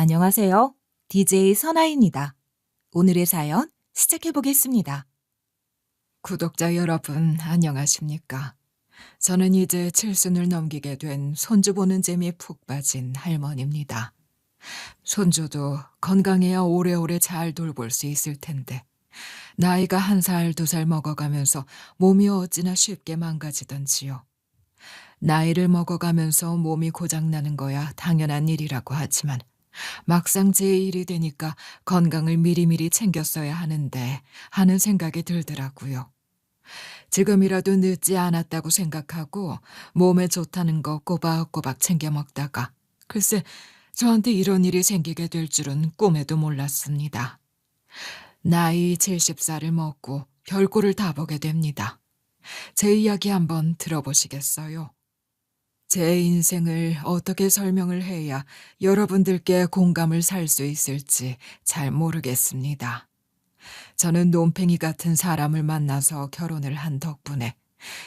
안녕하세요. DJ 선아입니다. 오늘의 사연 시작해 보겠습니다. 구독자 여러분, 안녕하십니까? 저는 이제 칠순을 넘기게 된 손주 보는 재미에 푹 빠진 할머니입니다. 손주도 건강해야 오래오래 잘 돌볼 수 있을 텐데, 나이가 한 살, 두 살 먹어가면서 몸이 어찌나 쉽게 망가지던지요. 나이를 먹어가면서 몸이 고장나는 거야 당연한 일이라고 하지만, 막상 제 일이 되니까 건강을 미리미리 챙겼어야 하는데 하는 생각이 들더라고요. 지금이라도 늦지 않았다고 생각하고 몸에 좋다는 거 꼬박꼬박 챙겨 먹다가 글쎄 저한테 이런 일이 생기게 될 줄은 꿈에도 몰랐습니다. 나이 70살을 먹고 별꼴을 다 보게 됩니다. 제 이야기 한번 들어보시겠어요? 제 인생을 어떻게 설명을 해야 여러분들께 공감을 살 수 있을지 잘 모르겠습니다. 저는 논팽이 같은 사람을 만나서 결혼을 한 덕분에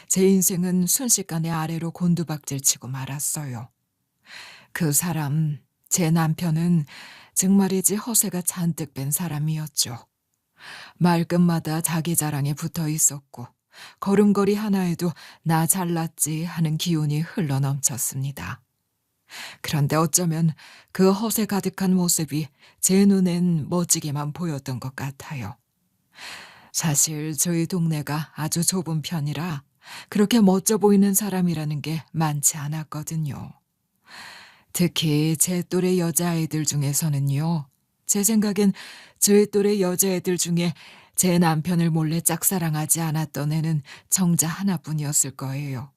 제 인생은 순식간에 아래로 곤두박질 치고 말았어요. 그 사람, 제 남편은 정말이지 허세가 잔뜩 뺀 사람이었죠. 말끝마다 자기 자랑에 붙어 있었고 걸음걸이 하나에도 나 잘났지 하는 기운이 흘러넘쳤습니다. 그런데 어쩌면 그 허세 가득한 모습이 제 눈엔 멋지게만 보였던 것 같아요. 사실 저희 동네가 아주 좁은 편이라 그렇게 멋져 보이는 사람이라는 게 많지 않았거든요. 특히 제 또래 여자아이들 중에서는요. 제 생각엔 저희 또래 여자애들 중에 제 남편을 몰래 짝사랑하지 않았던 애는 정자 하나뿐이었을 거예요.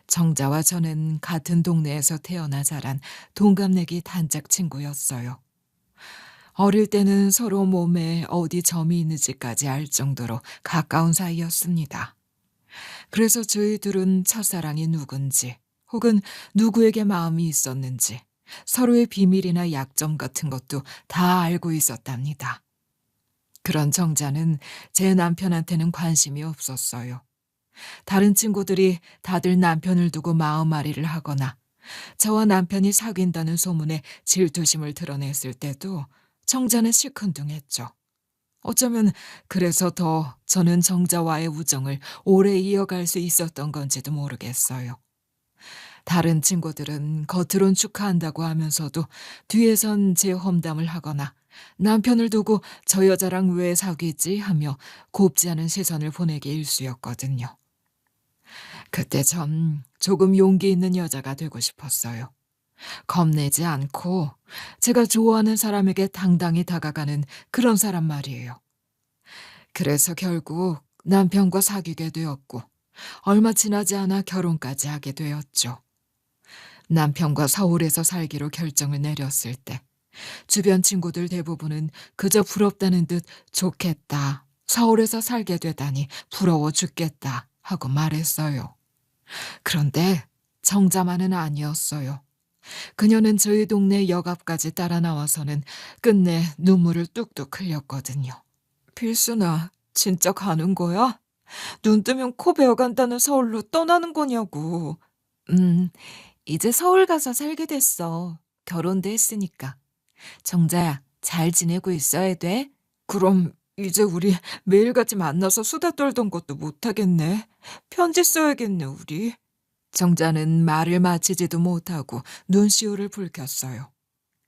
정자와 저는 같은 동네에서 태어나 자란 동갑내기 단짝 친구였어요. 어릴 때는 서로 몸에 어디 점이 있는지까지 알 정도로 가까운 사이였습니다. 그래서 저희 둘은 첫사랑이 누군지 혹은 누구에게 마음이 있었는지 서로의 비밀이나 약점 같은 것도 다 알고 있었답니다. 그런 정자는 제 남편한테는 관심이 없었어요. 다른 친구들이 다들 남편을 두고 마음앓이를 하거나 저와 남편이 사귄다는 소문에 질투심을 드러냈을 때도 정자는 시큰둥했죠. 어쩌면 그래서 더 저는 정자와의 우정을 오래 이어갈 수 있었던 건지도 모르겠어요. 다른 친구들은 겉으론 축하한다고 하면서도 뒤에선 제 험담을 하거나 남편을 두고 저 여자랑 왜 사귀지 하며 곱지 않은 시선을 보내기 일쑤였거든요. 그때 전 조금 용기 있는 여자가 되고 싶었어요. 겁내지 않고 제가 좋아하는 사람에게 당당히 다가가는 그런 사람 말이에요. 그래서 결국 남편과 사귀게 되었고 얼마 지나지 않아 결혼까지 하게 되었죠. 남편과 서울에서 살기로 결정을 내렸을 때 주변 친구들 대부분은 그저 부럽다는 듯 좋겠다, 서울에서 살게 되다니 부러워 죽겠다 하고 말했어요. 그런데 정자만은 아니었어요. 그녀는 저희 동네 역 앞까지 따라 나와서는 끝내 눈물을 뚝뚝 흘렸거든요. 필순아, 진짜 가는 거야? 눈 뜨면 코 베어간다는 서울로 떠나는 거냐고. 음, 이제 서울 가서 살게 됐어. 결혼도 했으니까. 정자야, 잘 지내고 있어야 돼. 그럼 이제 우리 매일같이 만나서 수다 떨던 것도 못하겠네. 편지 써야겠네, 우리. 정자는 말을 마치지도 못하고 눈시울을 붉혔어요.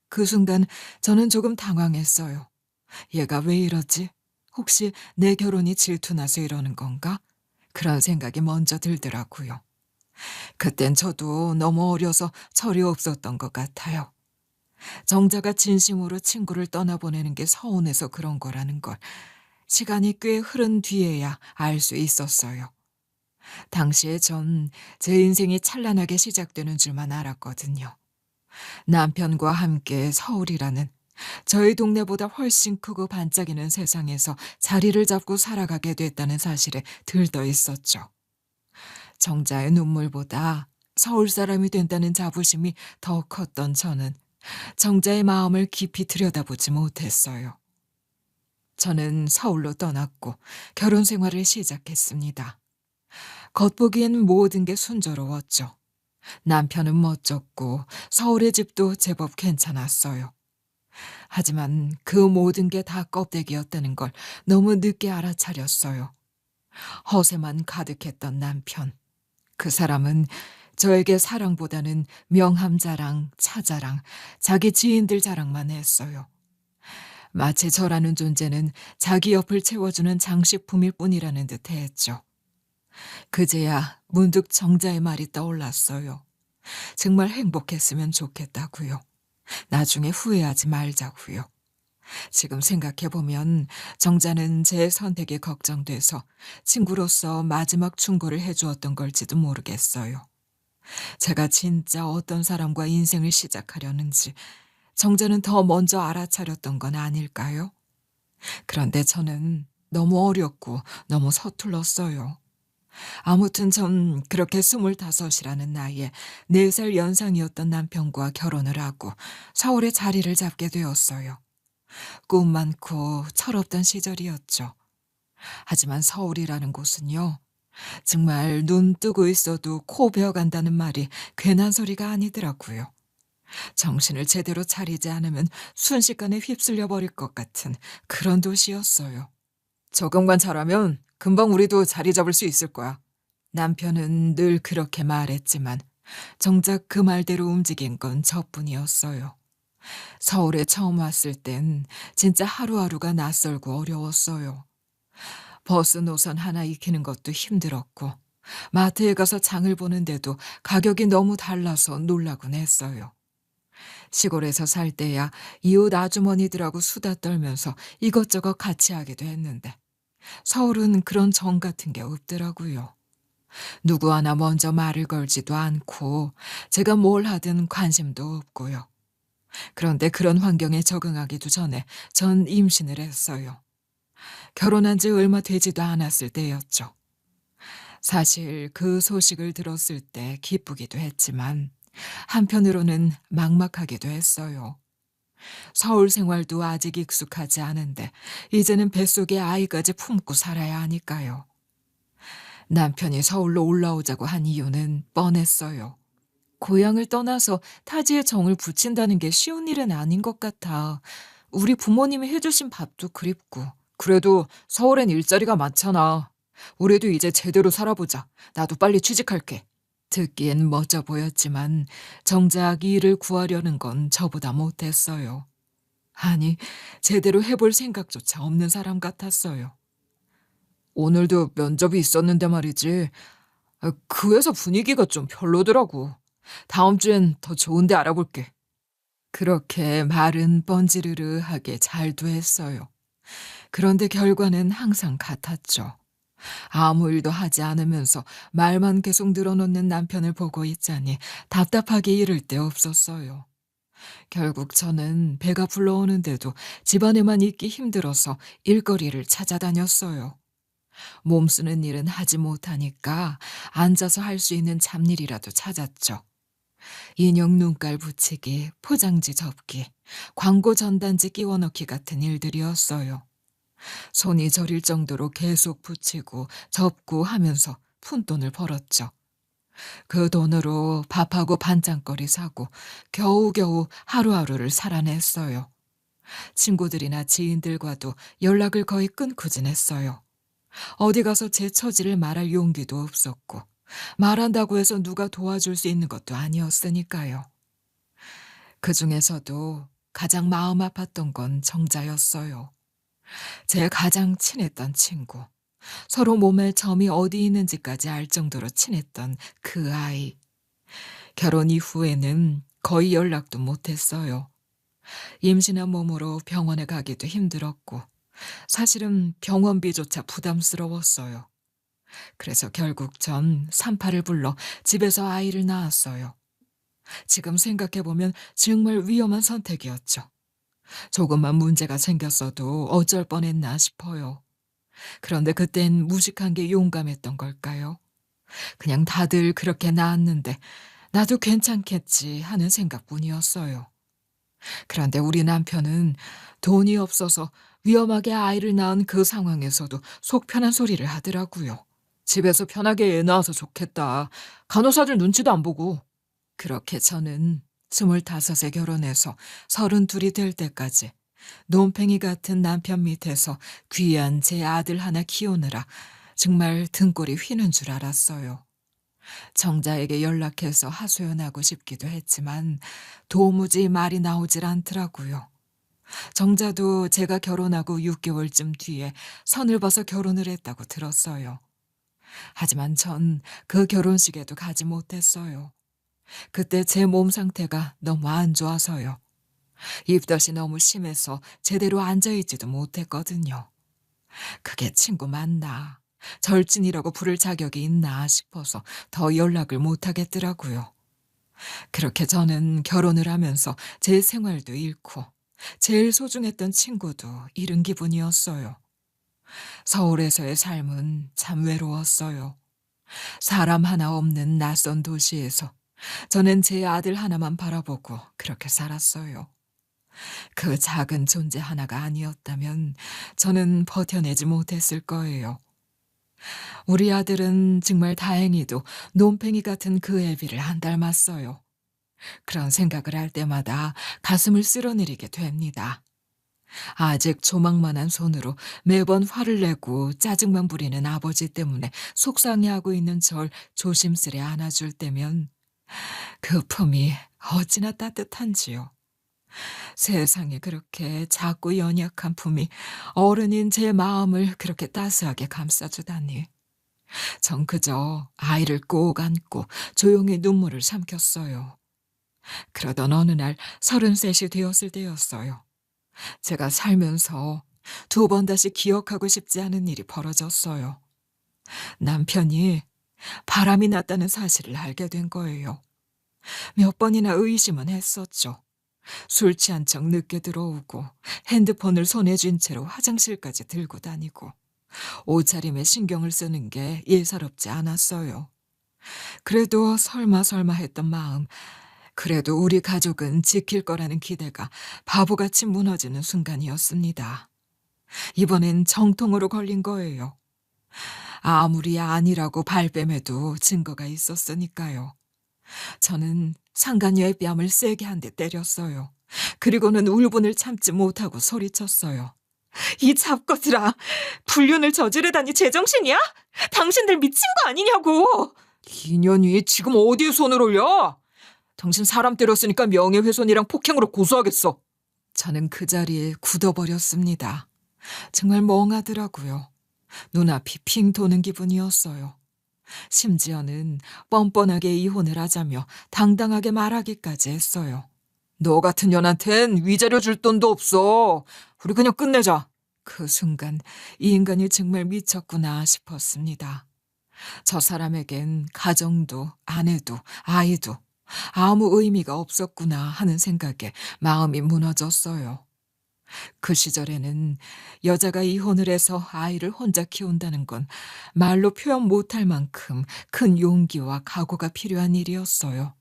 그 순간 저는 조금 당황했어요. 얘가 왜 이러지? 혹시 내 결혼이 질투나서 이러는 건가? 그런 생각이 먼저 들더라고요. 그땐 저도 너무 어려서 철이 없었던 것 같아요. 정자가 진심으로 친구를 떠나보내는 게 서운해서 그런 거라는 걸 시간이 꽤 흐른 뒤에야 알 수 있었어요. 당시에 전 제 인생이 찬란하게 시작되는 줄만 알았거든요. 남편과 함께 서울이라는 저희 동네보다 훨씬 크고 반짝이는 세상에서 자리를 잡고 살아가게 됐다는 사실에 들떠 있었죠. 정자의 눈물보다 서울 사람이 된다는 자부심이 더 컸던 저는 정자의 마음을 깊이 들여다보지 못했어요. 저는 서울로 떠났고 결혼 생활을 시작했습니다. 겉보기엔 모든 게 순조로웠죠. 남편은 멋졌고 서울의 집도 제법 괜찮았어요. 하지만 그 모든 게 다 껍데기였다는 걸 너무 늦게 알아차렸어요. 허세만 가득했던 남편. 그 사람은 저에게 사랑보다는 명함 자랑, 차 자랑, 자기 지인들 자랑만 했어요. 마치 저라는 존재는 자기 옆을 채워주는 장식품일 뿐이라는 듯 했죠. 그제야 문득 정자의 말이 떠올랐어요. 정말 행복했으면 좋겠다고요. 나중에 후회하지 말자고요. 지금 생각해보면 정자는 제 선택이 걱정돼서 친구로서 마지막 충고를 해주었던 걸지도 모르겠어요. 제가 진짜 어떤 사람과 인생을 시작하려는지 정자는 더 먼저 알아차렸던 건 아닐까요? 그런데 저는 너무 어렸고 너무 서툴렀어요. 아무튼 전 그렇게 25이라는 나이에 4살 연상이었던 남편과 결혼을 하고 서울에 자리를 잡게 되었어요. 꿈 많고 철없던 시절이었죠. 하지만 서울이라는 곳은요, 정말 눈 뜨고 있어도 코 베어간다는 말이 괜한 소리가 아니더라고요. 정신을 제대로 차리지 않으면 순식간에 휩쓸려 버릴 것 같은 그런 도시였어요. 적응만 잘하면 금방 우리도 자리 잡을 수 있을 거야. 남편은 늘 그렇게 말했지만 정작 그 말대로 움직인 건 저뿐이었어요. 서울에 처음 왔을 땐 진짜 하루하루가 낯설고 어려웠어요. 버스 노선 하나 익히는 것도 힘들었고 마트에 가서 장을 보는데도 가격이 너무 달라서 놀라곤 했어요. 시골에서 살 때야 이웃 아주머니들하고 수다 떨면서 이것저것 같이 하기도 했는데 서울은 그런 정 같은 게 없더라고요. 누구 하나 먼저 말을 걸지도 않고 제가 뭘 하든 관심도 없고요. 그런데 그런 환경에 적응하기도 전에 전 임신을 했어요. 결혼한 지 얼마 되지도 않았을 때였죠. 사실 그 소식을 들었을 때 기쁘기도 했지만 한편으로는 막막하기도 했어요. 서울 생활도 아직 익숙하지 않은데 이제는 뱃속에 아이까지 품고 살아야 하니까요. 남편이 서울로 올라오자고 한 이유는 뻔했어요. 고향을 떠나서 타지에 정을 붙인다는 게 쉬운 일은 아닌 것 같아. 우리 부모님이 해주신 밥도 그립고. 그래도 서울엔 일자리가 많잖아. 우리도 이제 제대로 살아보자. 나도 빨리 취직할게. 듣기엔 멋져 보였지만 정작 일을 구하려는 건 저보다 못했어요. 아니, 제대로 해볼 생각조차 없는 사람 같았어요. 오늘도 면접이 있었는데 말이지. 그 회사 분위기가 좀 별로더라고. 다음 주엔 더 좋은 데 알아볼게. 그렇게 말은 뻔지르르하게 잘도 했어요. 그런데 결과는 항상 같았죠. 아무 일도 하지 않으면서 말만 계속 늘어놓는 남편을 보고 있자니 답답하게 이를 데 없었어요. 결국 저는 배가 불러오는데도 집안에만 있기 힘들어서 일거리를 찾아다녔어요. 몸 쓰는 일은 하지 못하니까 앉아서 할 수 있는 잡일이라도 찾았죠. 인형 눈깔 붙이기, 포장지 접기, 광고 전단지 끼워 넣기 같은 일들이었어요. 손이 저릴 정도로 계속 붙이고 접고 하면서 푼돈을 벌었죠. 그 돈으로 밥하고 반찬거리 사고 겨우겨우 하루하루를 살아냈어요. 친구들이나 지인들과도 연락을 거의 끊고 지냈어요. 어디 가서 제 처지를 말할 용기도 없었고 말한다고 해서 누가 도와줄 수 있는 것도 아니었으니까요. 그중에서도 가장 마음 아팠던 건 정자였어요. 제 가장 친했던 친구. 서로 몸에 점이 어디 있는지까지 알 정도로 친했던 그 아이. 결혼 이후에는 거의 연락도 못했어요. 임신한 몸으로 병원에 가기도 힘들었고 사실은 병원비조차 부담스러웠어요. 그래서 결국 전 산파를 불러 집에서 아이를 낳았어요. 지금 생각해보면 정말 위험한 선택이었죠. 조금만 문제가 생겼어도 어쩔 뻔했나 싶어요. 그런데 그땐 무식한 게 용감했던 걸까요? 그냥 다들 그렇게 낳았는데 나도 괜찮겠지 하는 생각뿐이었어요. 그런데 우리 남편은 돈이 없어서 위험하게 아이를 낳은 그 상황에서도 속 편한 소리를 하더라고요. 집에서 편하게 애 낳아서 좋겠다. 간호사들 눈치도 안 보고. 그렇게 저는 25에 결혼해서 32이 될 때까지 논팽이 같은 남편 밑에서 귀한 제 아들 하나 키우느라 정말 등골이 휘는 줄 알았어요. 정자에게 연락해서 하소연하고 싶기도 했지만 도무지 말이 나오질 않더라고요. 정자도 제가 결혼하고 6개월쯤 뒤에 선을 봐서 결혼을 했다고 들었어요. 하지만 전 그 결혼식에도 가지 못했어요. 그때 제 몸 상태가 너무 안 좋아서요. 입덧이 너무 심해서 제대로 앉아있지도 못했거든요. 그게 친구 맞나? 절친이라고 부를 자격이 있나 싶어서 더 연락을 못하겠더라고요. 그렇게 저는 결혼을 하면서 제 생활도 잃고 제일 소중했던 친구도 잃은 기분이었어요. 서울에서의 삶은 참 외로웠어요. 사람 하나 없는 낯선 도시에서 저는 제 아들 하나만 바라보고 그렇게 살았어요. 그 작은 존재 하나가 아니었다면 저는 버텨내지 못했을 거예요. 우리 아들은 정말 다행히도 논팽이 같은 그 애비를 안 닮았어요. 그런 생각을 할 때마다 가슴을 쓸어내리게 됩니다. 아직 조망만한 손으로 매번 화를 내고 짜증만 부리는 아버지 때문에 속상해하고 있는 절 조심스레 안아줄 때면 그 품이 어찌나 따뜻한지요. 세상에 그렇게 작고 연약한 품이 어른인 제 마음을 그렇게 따스하게 감싸주다니. 전 그저 아이를 꼭 안고 조용히 눈물을 삼켰어요. 그러던 어느 날 33이 되었을 때였어요. 제가 살면서 2번 다시 기억하고 싶지 않은 일이 벌어졌어요. 남편이 바람이 났다는 사실을 알게 된 거예요. 몇 번이나 의심은 했었죠. 술 취한 척 늦게 들어오고 핸드폰을 손에 쥔 채로 화장실까지 들고 다니고 옷차림에 신경을 쓰는 게 예사롭지 않았어요. 그래도 설마 했던 마음, 그래도 우리 가족은 지킬 거라는 기대가 바보같이 무너지는 순간이었습니다. 이번엔 정통으로 걸린 거예요. 아무리 아니라고 발뺌해도 증거가 있었으니까요. 저는 상간녀의 뺨을 세게 한 대 때렸어요. 그리고는 울분을 참지 못하고 소리쳤어요. 이 잡것들아, 불륜을 저지르다니 제정신이야? 당신들 미친 거 아니냐고! 기년이 지금 어디에 손을 올려? 당신 사람 때렸으니까 명예훼손이랑 폭행으로 고소하겠어. 저는 그 자리에 굳어버렸습니다. 정말 멍하더라고요. 눈앞이 핑 도는 기분이었어요. 심지어는 뻔뻔하게 이혼을 하자며 당당하게 말하기까지 했어요. 너 같은 년한텐 위자료 줄 돈도 없어. 우리 그냥 끝내자. 그 순간 이 인간이 정말 미쳤구나 싶었습니다. 저 사람에겐 가정도 아내도 아이도 아무 의미가 없었구나 하는 생각에 마음이 무너졌어요. 그 시절에는 여자가 이혼을 해서 아이를 혼자 키운다는 건 말로 표현 못할 만큼 큰 용기와 각오가 필요한 일이었어요.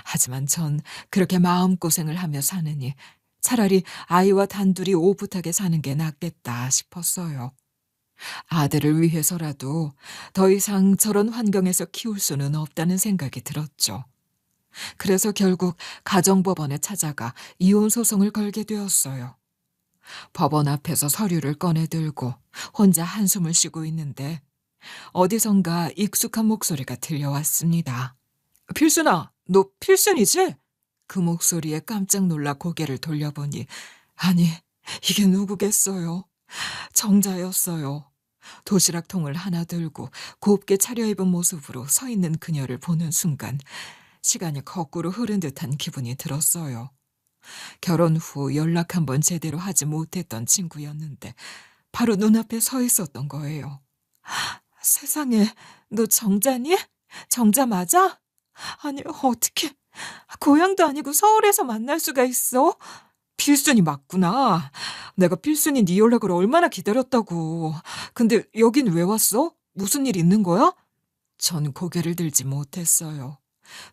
하지만 전 그렇게 마음고생을 하며 사느니 차라리 아이와 단둘이 오붓하게 사는 게 낫겠다 싶었어요. 아들을 위해서라도 더 이상 저런 환경에서 키울 수는 없다는 생각이 들었죠. 그래서 결국 가정법원에 찾아가 이혼 소송을 걸게 되었어요. 법원 앞에서 서류를 꺼내들고 혼자 한숨을 쉬고 있는데 어디선가 익숙한 목소리가 들려왔습니다. 필순아, 너 필순이지? 그 목소리에 깜짝 놀라 고개를 돌려보니 아니, 이게 누구겠어요? 정자였어요. 도시락통을 하나 들고 곱게 차려입은 모습으로 서 있는 그녀를 보는 순간 시간이 거꾸로 흐른 듯한 기분이 들었어요. 결혼 후 연락 한번 제대로 하지 못했던 친구였는데 바로 눈앞에 서 있었던 거예요. 세상에, 너 정자니? 정자 맞아? 아니, 어떻게 고향도 아니고 서울에서 만날 수가 있어? 필순이 맞구나. 내가 필순이 네 연락을 얼마나 기다렸다고. 근데 여긴 왜 왔어? 무슨 일 있는 거야? 전 고개를 들지 못했어요.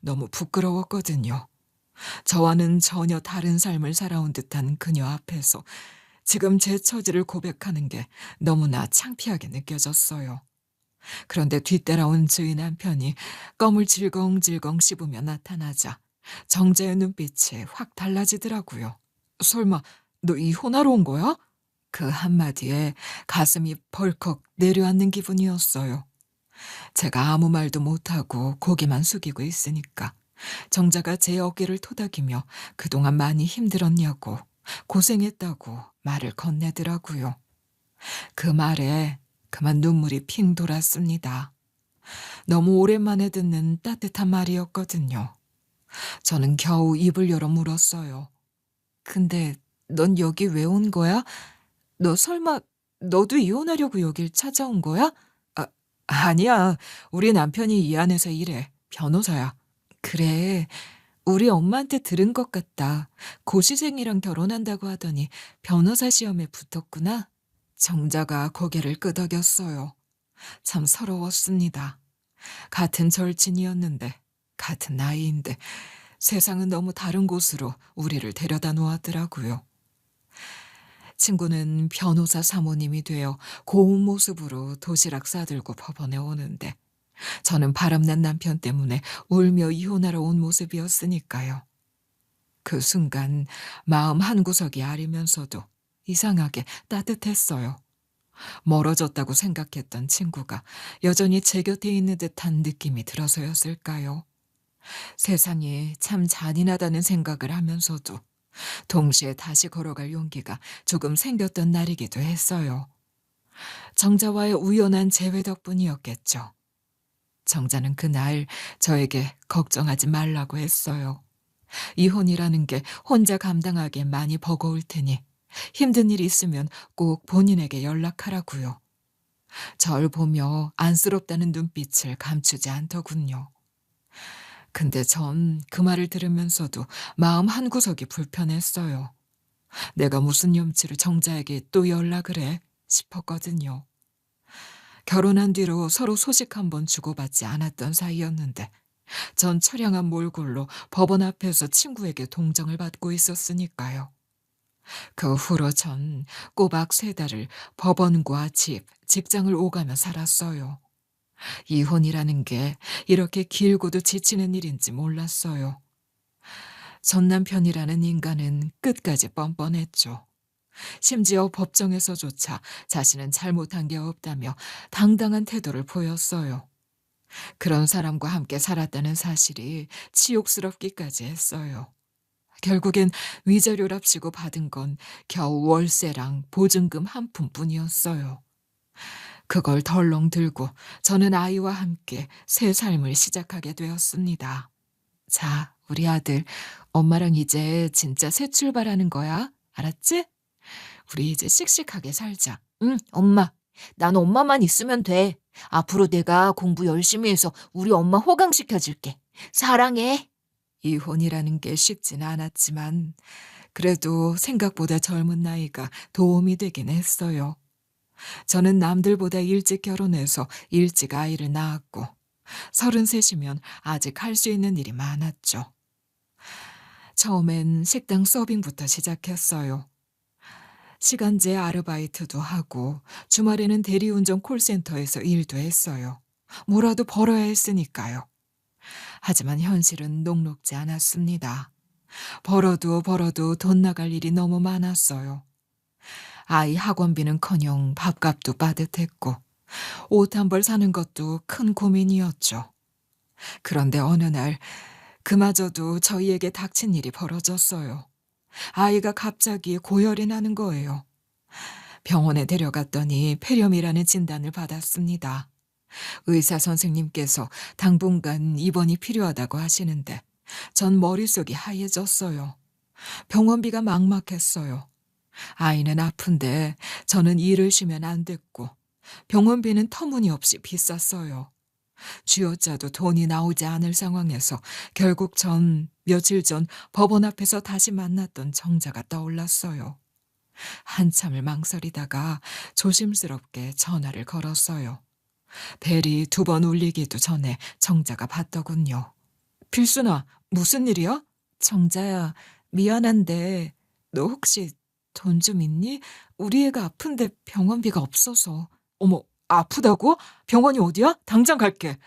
너무 부끄러웠거든요. 저와는 전혀 다른 삶을 살아온 듯한 그녀 앞에서 지금 제 처지를 고백하는 게 너무나 창피하게 느껴졌어요. 그런데 뒤따라온 저희 남편이 껌을 질겅질겅 씹으며 나타나자 정자의 눈빛이 확 달라지더라고요. 설마 너 이혼하러 온 거야? 그 한마디에 가슴이 벌컥 내려앉는 기분이었어요. 제가 아무 말도 못하고 고개만 숙이고 있으니까 정자가 제 어깨를 토닥이며 그동안 많이 힘들었냐고 고생했다고 말을 건네더라고요. 그 말에 그만 눈물이 핑 돌았습니다. 너무 오랜만에 듣는 따뜻한 말이었거든요. 저는 겨우 입을 열어 물었어요. 근데 넌 여기 왜 온 거야? 너 설마 너도 이혼하려고 여길 찾아온 거야? 아, 아니야. 우리 남편이 이 안에서 일해. 변호사야. 그래. 우리 엄마한테 들은 것 같다. 고시생이랑 결혼한다고 하더니 변호사 시험에 붙었구나. 정자가 고개를 끄덕였어요. 참 서러웠습니다. 같은 절친이었는데, 같은 나이인데, 세상은 너무 다른 곳으로 우리를 데려다 놓았더라고요. 친구는 변호사 사모님이 되어 고운 모습으로 도시락 싸들고 법원에 오는데, 저는 바람난 남편 때문에 울며 이혼하러 온 모습이었으니까요. 그 순간 마음 한구석이 아리면서도 이상하게 따뜻했어요. 멀어졌다고 생각했던 친구가 여전히 제 곁에 있는 듯한 느낌이 들어서였을까요? 세상이 참 잔인하다는 생각을 하면서도 동시에 다시 걸어갈 용기가 조금 생겼던 날이기도 했어요. 정자와의 우연한 재회 덕분이었겠죠. 정자는 그날 저에게 걱정하지 말라고 했어요. 이혼이라는 게 혼자 감당하기엔 많이 버거울 테니 힘든 일 있으면 꼭 본인에게 연락하라고요. 절 보며 안쓰럽다는 눈빛을 감추지 않더군요. 근데 전 그 말을 들으면서도 마음 한구석이 불편했어요. 내가 무슨 염치로 정자에게 또 연락을 해 싶었거든요. 결혼한 뒤로 서로 소식 한 번 주고받지 않았던 사이였는데 전 처량한 몰골로 법원 앞에서 친구에게 동정을 받고 있었으니까요. 그 후로 전 꼬박 3달을 법원과 집, 직장을 오가며 살았어요. 이혼이라는 게 이렇게 길고도 지치는 일인지 몰랐어요. 전 남편이라는 인간은 끝까지 뻔뻔했죠. 심지어 법정에서조차 자신은 잘못한 게 없다며 당당한 태도를 보였어요. 그런 사람과 함께 살았다는 사실이 치욕스럽기까지 했어요. 결국엔 위자료랍시고 받은 건 겨우 월세랑 보증금 한 푼뿐이었어요. 그걸 덜렁 들고 저는 아이와 함께 새 삶을 시작하게 되었습니다. 자, 우리 아들, 엄마랑 이제 진짜 새 출발하는 거야. 알았지? 우리 이제 씩씩하게 살자. 응, 엄마. 난 엄마만 있으면 돼. 앞으로 내가 공부 열심히 해서 우리 엄마 호강시켜줄게. 사랑해. 이혼이라는 게 쉽진 않았지만 그래도 생각보다 젊은 나이가 도움이 되긴 했어요. 저는 남들보다 일찍 결혼해서 일찍 아이를 낳았고 33이면 아직 할 수 있는 일이 많았죠. 처음엔 식당 서빙부터 시작했어요. 시간제 아르바이트도 하고 주말에는 대리운전 콜센터에서 일도 했어요. 뭐라도 벌어야 했으니까요. 하지만 현실은 녹록지 않았습니다. 벌어도 돈 나갈 일이 너무 많았어요. 아이 학원비는커녕 밥값도 빠듯했고 옷 한 벌 사는 것도 큰 고민이었죠. 그런데 어느 날 그마저도 저희에게 닥친 일이 벌어졌어요. 아이가 갑자기 고열이 나는 거예요. 병원에 데려갔더니 폐렴이라는 진단을 받았습니다. 의사 선생님께서 당분간 입원이 필요하다고 하시는데 전 머릿속이 하얘졌어요. 병원비가 막막했어요. 아이는 아픈데 저는 일을 쉬면 안 됐고 병원비는 터무니없이 비쌌어요. 쥐어짜도 돈이 나오지 않을 상황에서 결국 전 며칠 전 법원 앞에서 다시 만났던 정자가 떠올랐어요. 한참을 망설이다가 조심스럽게 전화를 걸었어요. 벨이 2번 울리기도 전에 정자가 받더군요. 필순아, 무슨 일이야? 정자야, 미안한데 너 혹시 돈 좀 있니? 우리 애가 아픈데 병원비가 없어서. 어머, 아프다고? 병원이 어디야? 당장 갈게.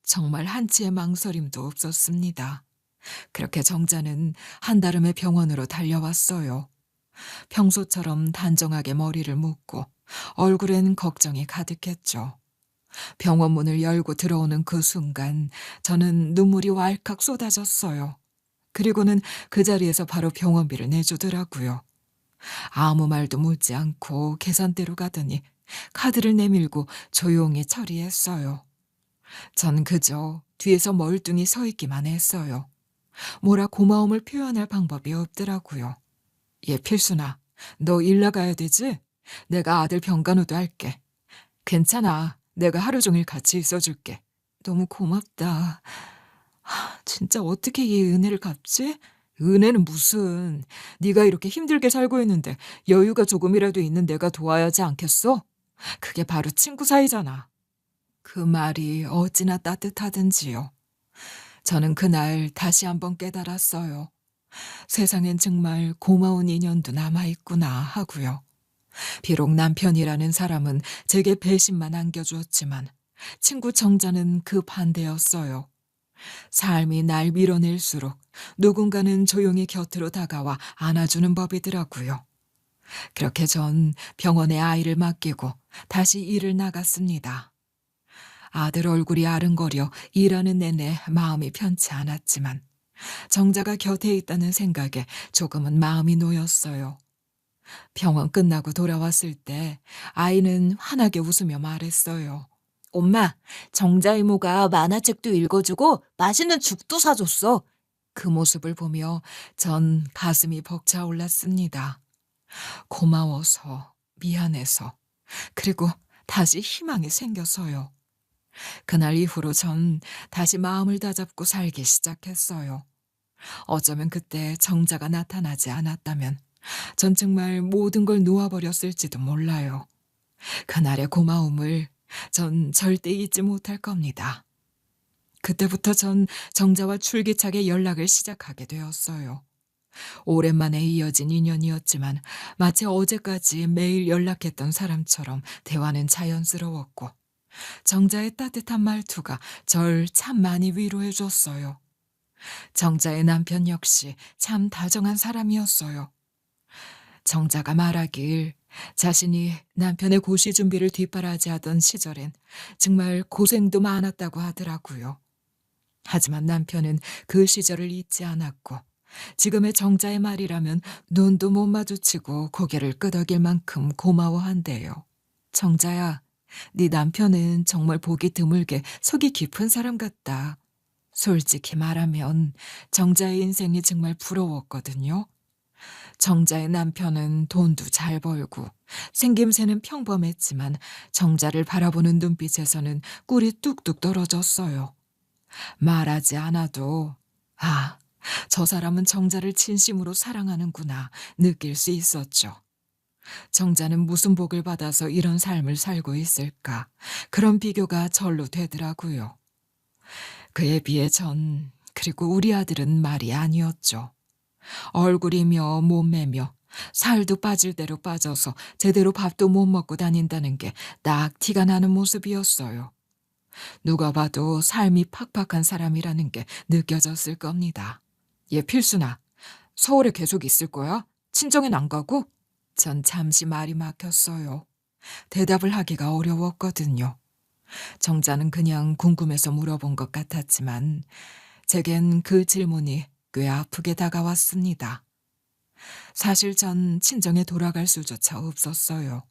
정말 한치의 망설임도 없었습니다. 그렇게 정자는 한달음에 병원으로 달려왔어요. 평소처럼 단정하게 머리를 묶고 얼굴엔 걱정이 가득했죠. 병원 문을 열고 들어오는 그 순간 저는 눈물이 왈칵 쏟아졌어요. 그리고는 그 자리에서 바로 병원비를 내주더라고요. 아무 말도 묻지 않고 계산대로 가더니 카드를 내밀고 조용히 처리했어요. 전 그저 뒤에서 멀뚱히 서 있기만 했어요. 뭐라 고마움을 표현할 방법이 없더라고요. 얘 필순아, 너 일 나가야 되지? 내가 아들 병간호도 할게. 괜찮아. 내가 하루 종일 같이 있어줄게. 너무 고맙다. 진짜 어떻게 이 은혜를 갚지? 은혜는 무슨. 네가 이렇게 힘들게 살고 있는데 여유가 조금이라도 있는 내가 도와야지 않겠어? 그게 바로 친구 사이잖아. 그 말이 어찌나 따뜻하든지요. 저는 그날 다시 한번 깨달았어요. 세상엔 정말 고마운 인연도 남아있구나 하고요. 비록 남편이라는 사람은 제게 배신만 안겨주었지만 친구 정자는 그 반대였어요. 삶이 날 밀어낼수록 누군가는 조용히 곁으로 다가와 안아주는 법이더라고요. 그렇게 전 병원에 아이를 맡기고 다시 일을 나갔습니다. 아들 얼굴이 아른거려 일하는 내내 마음이 편치 않았지만 정자가 곁에 있다는 생각에 조금은 마음이 놓였어요. 병원 끝나고 돌아왔을 때 아이는 환하게 웃으며 말했어요. 엄마, 정자 이모가 만화책도 읽어주고 맛있는 죽도 사줬어. 그 모습을 보며 전 가슴이 벅차올랐습니다. 고마워서, 미안해서, 그리고 다시 희망이 생겨서요. 그날 이후로 전 다시 마음을 다잡고 살기 시작했어요. 어쩌면 그때 정자가 나타나지 않았다면 전 정말 모든 걸 놓아버렸을지도 몰라요. 그날의 고마움을 전 절대 잊지 못할 겁니다. 그때부터 전 정자와 줄기차게 연락을 시작하게 되었어요. 오랜만에 이어진 인연이었지만 마치 어제까지 매일 연락했던 사람처럼 대화는 자연스러웠고 정자의 따뜻한 말투가 절 참 많이 위로해 줬어요. 정자의 남편 역시 참 다정한 사람이었어요. 정자가 말하길 자신이 남편의 고시 준비를 뒷바라지하던 시절엔 정말 고생도 많았다고 하더라고요. 하지만 남편은 그 시절을 잊지 않았고 지금의 정자의 말이라면 눈도 못 마주치고 고개를 끄덕일 만큼 고마워한대요. 정자야, 네 남편은 정말 보기 드물게 속이 깊은 사람 같다. 솔직히 말하면 정자의 인생이 정말 부러웠거든요. 정자의 남편은 돈도 잘 벌고 생김새는 평범했지만 정자를 바라보는 눈빛에서는 꿀이 뚝뚝 떨어졌어요. 말하지 않아도 아, 저 사람은 정자를 진심으로 사랑하는구나 느낄 수 있었죠. 정자는 무슨 복을 받아서 이런 삶을 살고 있을까? 그런 비교가 절로 되더라고요. 그에 비해 전, 그리고 우리 아들은 말이 아니었죠. 얼굴이며 몸매며 살도 빠질 대로 빠져서 제대로 밥도 못 먹고 다닌다는 게 딱 티가 나는 모습이었어요. 누가 봐도 삶이 팍팍한 사람이라는 게 느껴졌을 겁니다. 얘 필순아, 서울에 계속 있을 거야? 친정엔 안 가고? 전 잠시 말이 막혔어요. 대답을 하기가 어려웠거든요. 정자는 그냥 궁금해서 물어본 것 같았지만 제겐 그 질문이 꽤 아프게 다가왔습니다. 사실 전 친정에 돌아갈 수조차 없었어요.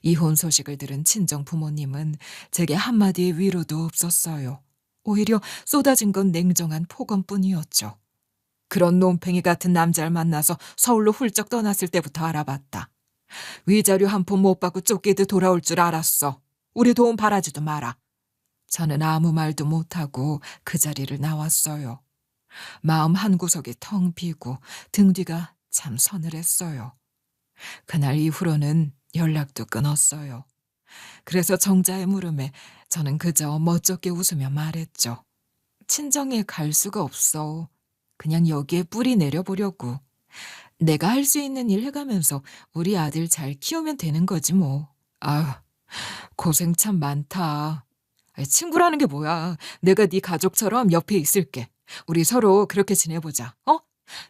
이혼 소식을 들은 친정 부모님은 제게 한마디의 위로도 없었어요. 오히려 쏟아진 건 냉정한 폭언뿐이었죠. 그런 놈팽이 같은 남자를 만나서 서울로 훌쩍 떠났을 때부터 알아봤다. 위자료 한 푼 못 받고 쫓기듯 돌아올 줄 알았어. 우리 도움 바라지도 마라. 저는 아무 말도 못하고 그 자리를 나왔어요. 마음 한구석이 텅 비고 등 뒤가 참 서늘했어요. 그날 이후로는 연락도 끊었어요. 그래서 정자의 물음에 저는 그저 멋쩍게 웃으며 말했죠. 친정에 갈 수가 없어. 그냥 여기에 뿌리 내려보려고. 내가 할 수 있는 일 해가면서 우리 아들 잘 키우면 되는 거지 뭐. 아휴, 고생 참 많다. 아이, 친구라는 게 뭐야. 내가 네 가족처럼 옆에 있을게. 우리 서로 그렇게 지내보자. 어?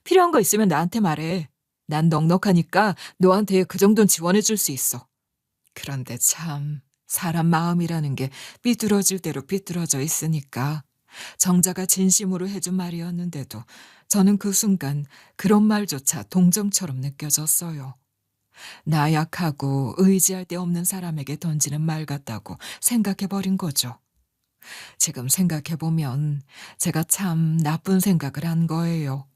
필요한 거 있으면 나한테 말해. 난 넉넉하니까 너한테 그 정도는 지원해줄 수 있어. 그런데 참 사람 마음이라는 게 삐뚤어질 대로 삐뚤어져 있으니까 정자가 진심으로 해준 말이었는데도 저는 그 순간 그런 말조차 동정처럼 느껴졌어요. 나약하고 의지할 데 없는 사람에게 던지는 말 같다고 생각해버린 거죠. 지금 생각해보면 제가 참 나쁜 생각을 한 거예요.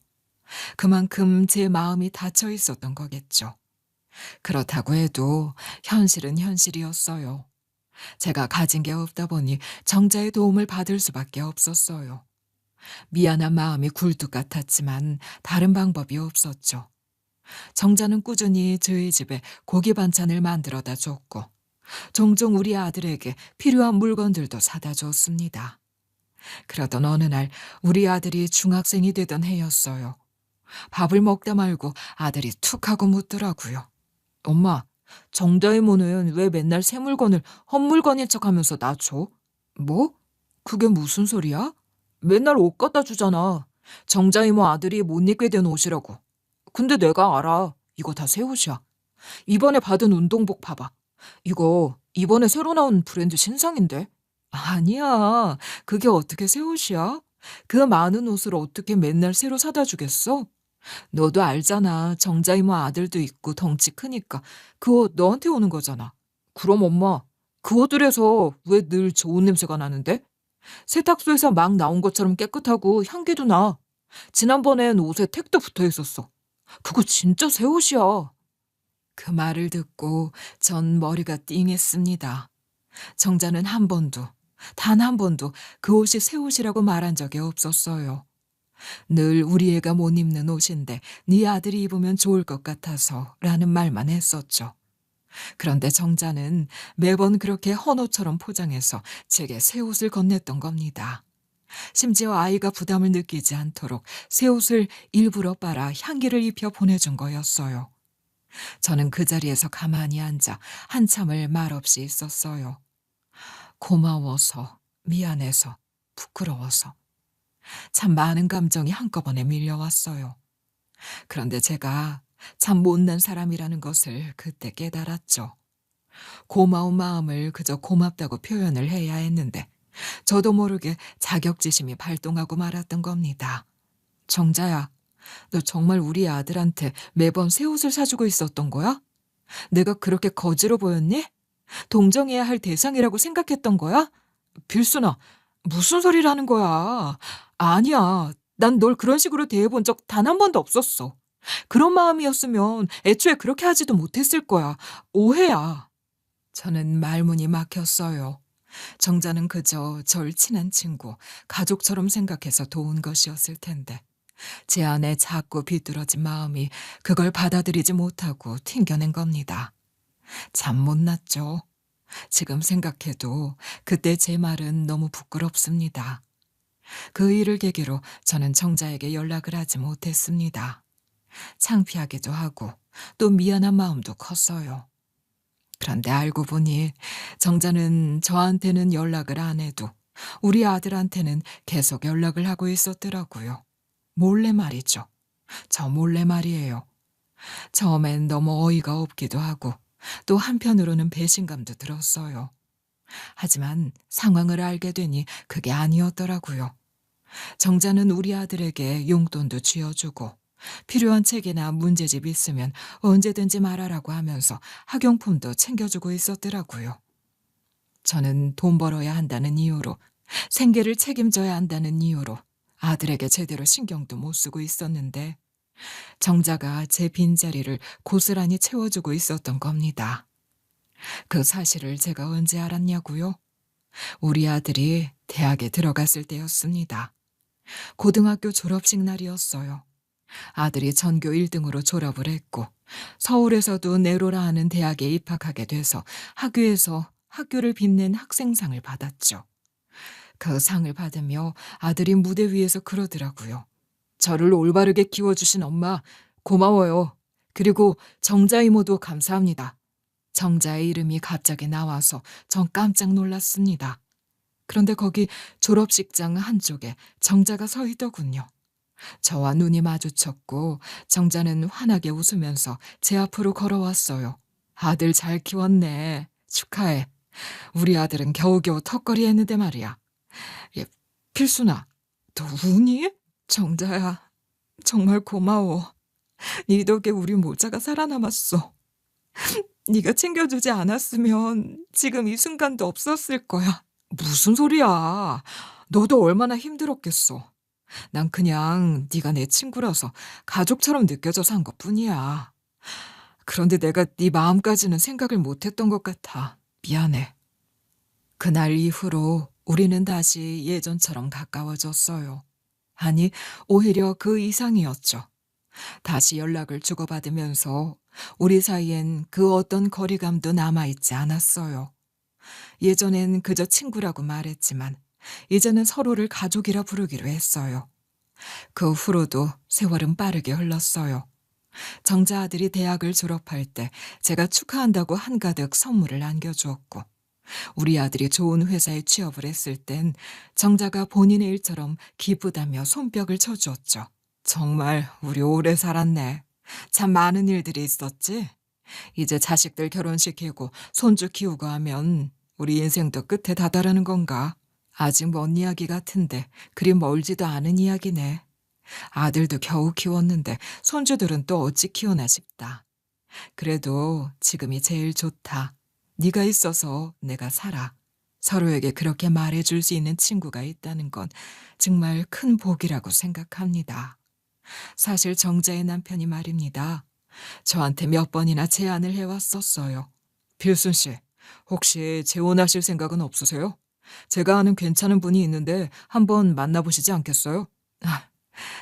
그만큼 제 마음이 닫혀 있었던 거겠죠. 그렇다고 해도 현실은 현실이었어요. 제가 가진 게 없다 보니 정자의 도움을 받을 수밖에 없었어요. 미안한 마음이 굴뚝 같았지만 다른 방법이 없었죠. 정자는 꾸준히 저희 집에 고기 반찬을 만들어다 줬고 종종 우리 아들에게 필요한 물건들도 사다 줬습니다. 그러던 어느 날 우리 아들이 중학생이 되던 해였어요. 밥을 먹다 말고 아들이 툭 하고 묻더라고요. 엄마, 정자 이모는 왜 맨날 새 물건을 헛물건인 척하면서 나 줘? 뭐? 그게 무슨 소리야? 맨날 옷 갖다 주잖아. 정자 이모 아들이 못 입게 된 옷이라고. 근데 내가 알아. 이거 다 새 옷이야. 이번에 받은 운동복 봐봐. 이거 이번에 새로 나온 브랜드 신상인데? 아니야. 그게 어떻게 새 옷이야? 그 많은 옷을 어떻게 맨날 새로 사다 주겠어? 너도 알잖아. 정자 이모 아들도 있고 덩치 크니까 그 옷 너한테 오는 거잖아. 그럼 엄마, 그 옷들에서 왜 늘 좋은 냄새가 나는데? 세탁소에서 막 나온 것처럼 깨끗하고 향기도 나. 지난번엔 옷에 택도 붙어 있었어. 그거 진짜 새 옷이야. 그 말을 듣고 전 머리가 띵했습니다. 정자는 한 번도, 단 한 번도 그 옷이 새 옷이라고 말한 적이 없었어요. 늘 우리 애가 못 입는 옷인데 네 아들이 입으면 좋을 것 같아서 라는 말만 했었죠. 그런데 정자는 매번 그렇게 헌옷처럼 포장해서 제게 새 옷을 건넸던 겁니다. 심지어 아이가 부담을 느끼지 않도록 새 옷을 일부러 빨아 향기를 입혀 보내준 거였어요. 저는 그 자리에서 가만히 앉아 한참을 말없이 있었어요. 고마워서, 미안해서, 부끄러워서. 참 많은 감정이 한꺼번에 밀려왔어요. 그런데 제가 참 못난 사람이라는 것을 그때 깨달았죠. 고마운 마음을 그저 고맙다고 표현을 해야 했는데 저도 모르게 자격지심이 발동하고 말았던 겁니다. 정자야, 너 정말 우리 아들한테 매번 새 옷을 사주고 있었던 거야? 내가 그렇게 거지로 보였니? 동정해야 할 대상이라고 생각했던 거야? 빌순아, 무슨 소리를 하는 거야? 아니야. 난 널 그런 식으로 대해본 적 단 한 번도 없었어. 그런 마음이었으면 애초에 그렇게 하지도 못했을 거야. 오해야. 저는 말문이 막혔어요. 정자는 그저 절 친한 친구, 가족처럼 생각해서 도운 것이었을 텐데 제 안에 작고 비뚤어진 마음이 그걸 받아들이지 못하고 튕겨낸 겁니다. 참 못났죠. 지금 생각해도 그때 제 말은 너무 부끄럽습니다. 그 일을 계기로 저는 정자에게 연락을 하지 못했습니다. 창피하기도 하고 또 미안한 마음도 컸어요. 그런데 알고 보니 정자는 저한테는 연락을 안 해도 우리 아들한테는 계속 연락을 하고 있었더라고요. 몰래 말이죠. 저 몰래 말이에요. 처음엔 너무 어이가 없기도 하고 또 한편으로는 배신감도 들었어요. 하지만 상황을 알게 되니 그게 아니었더라고요. 정자는 우리 아들에게 용돈도 쥐어주고 필요한 책이나 문제집 있으면 언제든지 말하라고 하면서 학용품도 챙겨주고 있었더라고요. 저는 돈 벌어야 한다는 이유로, 생계를 책임져야 한다는 이유로 아들에게 제대로 신경도 못 쓰고 있었는데 정자가 제 빈자리를 고스란히 채워주고 있었던 겁니다. 그 사실을 제가 언제 알았냐고요? 우리 아들이 대학에 들어갔을 때였습니다. 고등학교 졸업식 날이었어요. 아들이 전교 1등으로 졸업을 했고 서울에서도 네로라 하는 대학에 입학하게 돼서 학교에서 학교를 빛낸 학생상을 받았죠. 그 상을 받으며 아들이 무대 위에서 그러더라고요. 저를 올바르게 키워주신 엄마 고마워요. 그리고 정자 이모도 감사합니다. 정자의 이름이 갑자기 나와서 전 깜짝 놀랐습니다. 그런데 거기 졸업식장 한쪽에 정자가 서 있더군요. 저와 눈이 마주쳤고 정자는 환하게 웃으면서 제 앞으로 걸어왔어요. 아들 잘 키웠네. 축하해. 우리 아들은 겨우겨우 턱걸이 했는데 말이야. 예, 필순아, 너 우니? 정자야, 정말 고마워. 네 덕에 우리 모자가 살아남았어. 네가 챙겨주지 않았으면 지금 이 순간도 없었을 거야. 무슨 소리야. 너도 얼마나 힘들었겠어. 난 그냥 네가 내 친구라서 가족처럼 느껴져서 한 것뿐이야. 그런데 내가 네 마음까지는 생각을 못했던 것 같아. 미안해. 그날 이후로 우리는 다시 예전처럼 가까워졌어요. 아니, 오히려 그 이상이었죠. 다시 연락을 주고받으면서 우리 사이엔 그 어떤 거리감도 남아있지 않았어요. 예전엔 그저 친구라고 말했지만 이제는 서로를 가족이라 부르기로 했어요. 그 후로도 세월은 빠르게 흘렀어요. 정자 아들이 대학을 졸업할 때 제가 축하한다고 한가득 선물을 안겨주었고, 우리 아들이 좋은 회사에 취업을 했을 땐 정자가 본인의 일처럼 기쁘다며 손뼉을 쳐주었죠. 정말 우리 오래 살았네. 참 많은 일들이 있었지. 이제 자식들 결혼시키고 손주 키우고 하면 우리 인생도 끝에 다다르는 건가? 아직 먼 이야기 같은데 그리 멀지도 않은 이야기네. 아들도 겨우 키웠는데 손주들은 또 어찌 키우나 싶다. 그래도 지금이 제일 좋다. 네가 있어서 내가 살아. 서로에게 그렇게 말해줄 수 있는 친구가 있다는 건 정말 큰 복이라고 생각합니다. 사실 정자의 남편이 말입니다. 저한테 몇 번이나 제안을 해왔었어요. 필순 씨, 혹시 재혼하실 생각은 없으세요? 제가 아는 괜찮은 분이 있는데 한번 만나보시지 않겠어요? 아,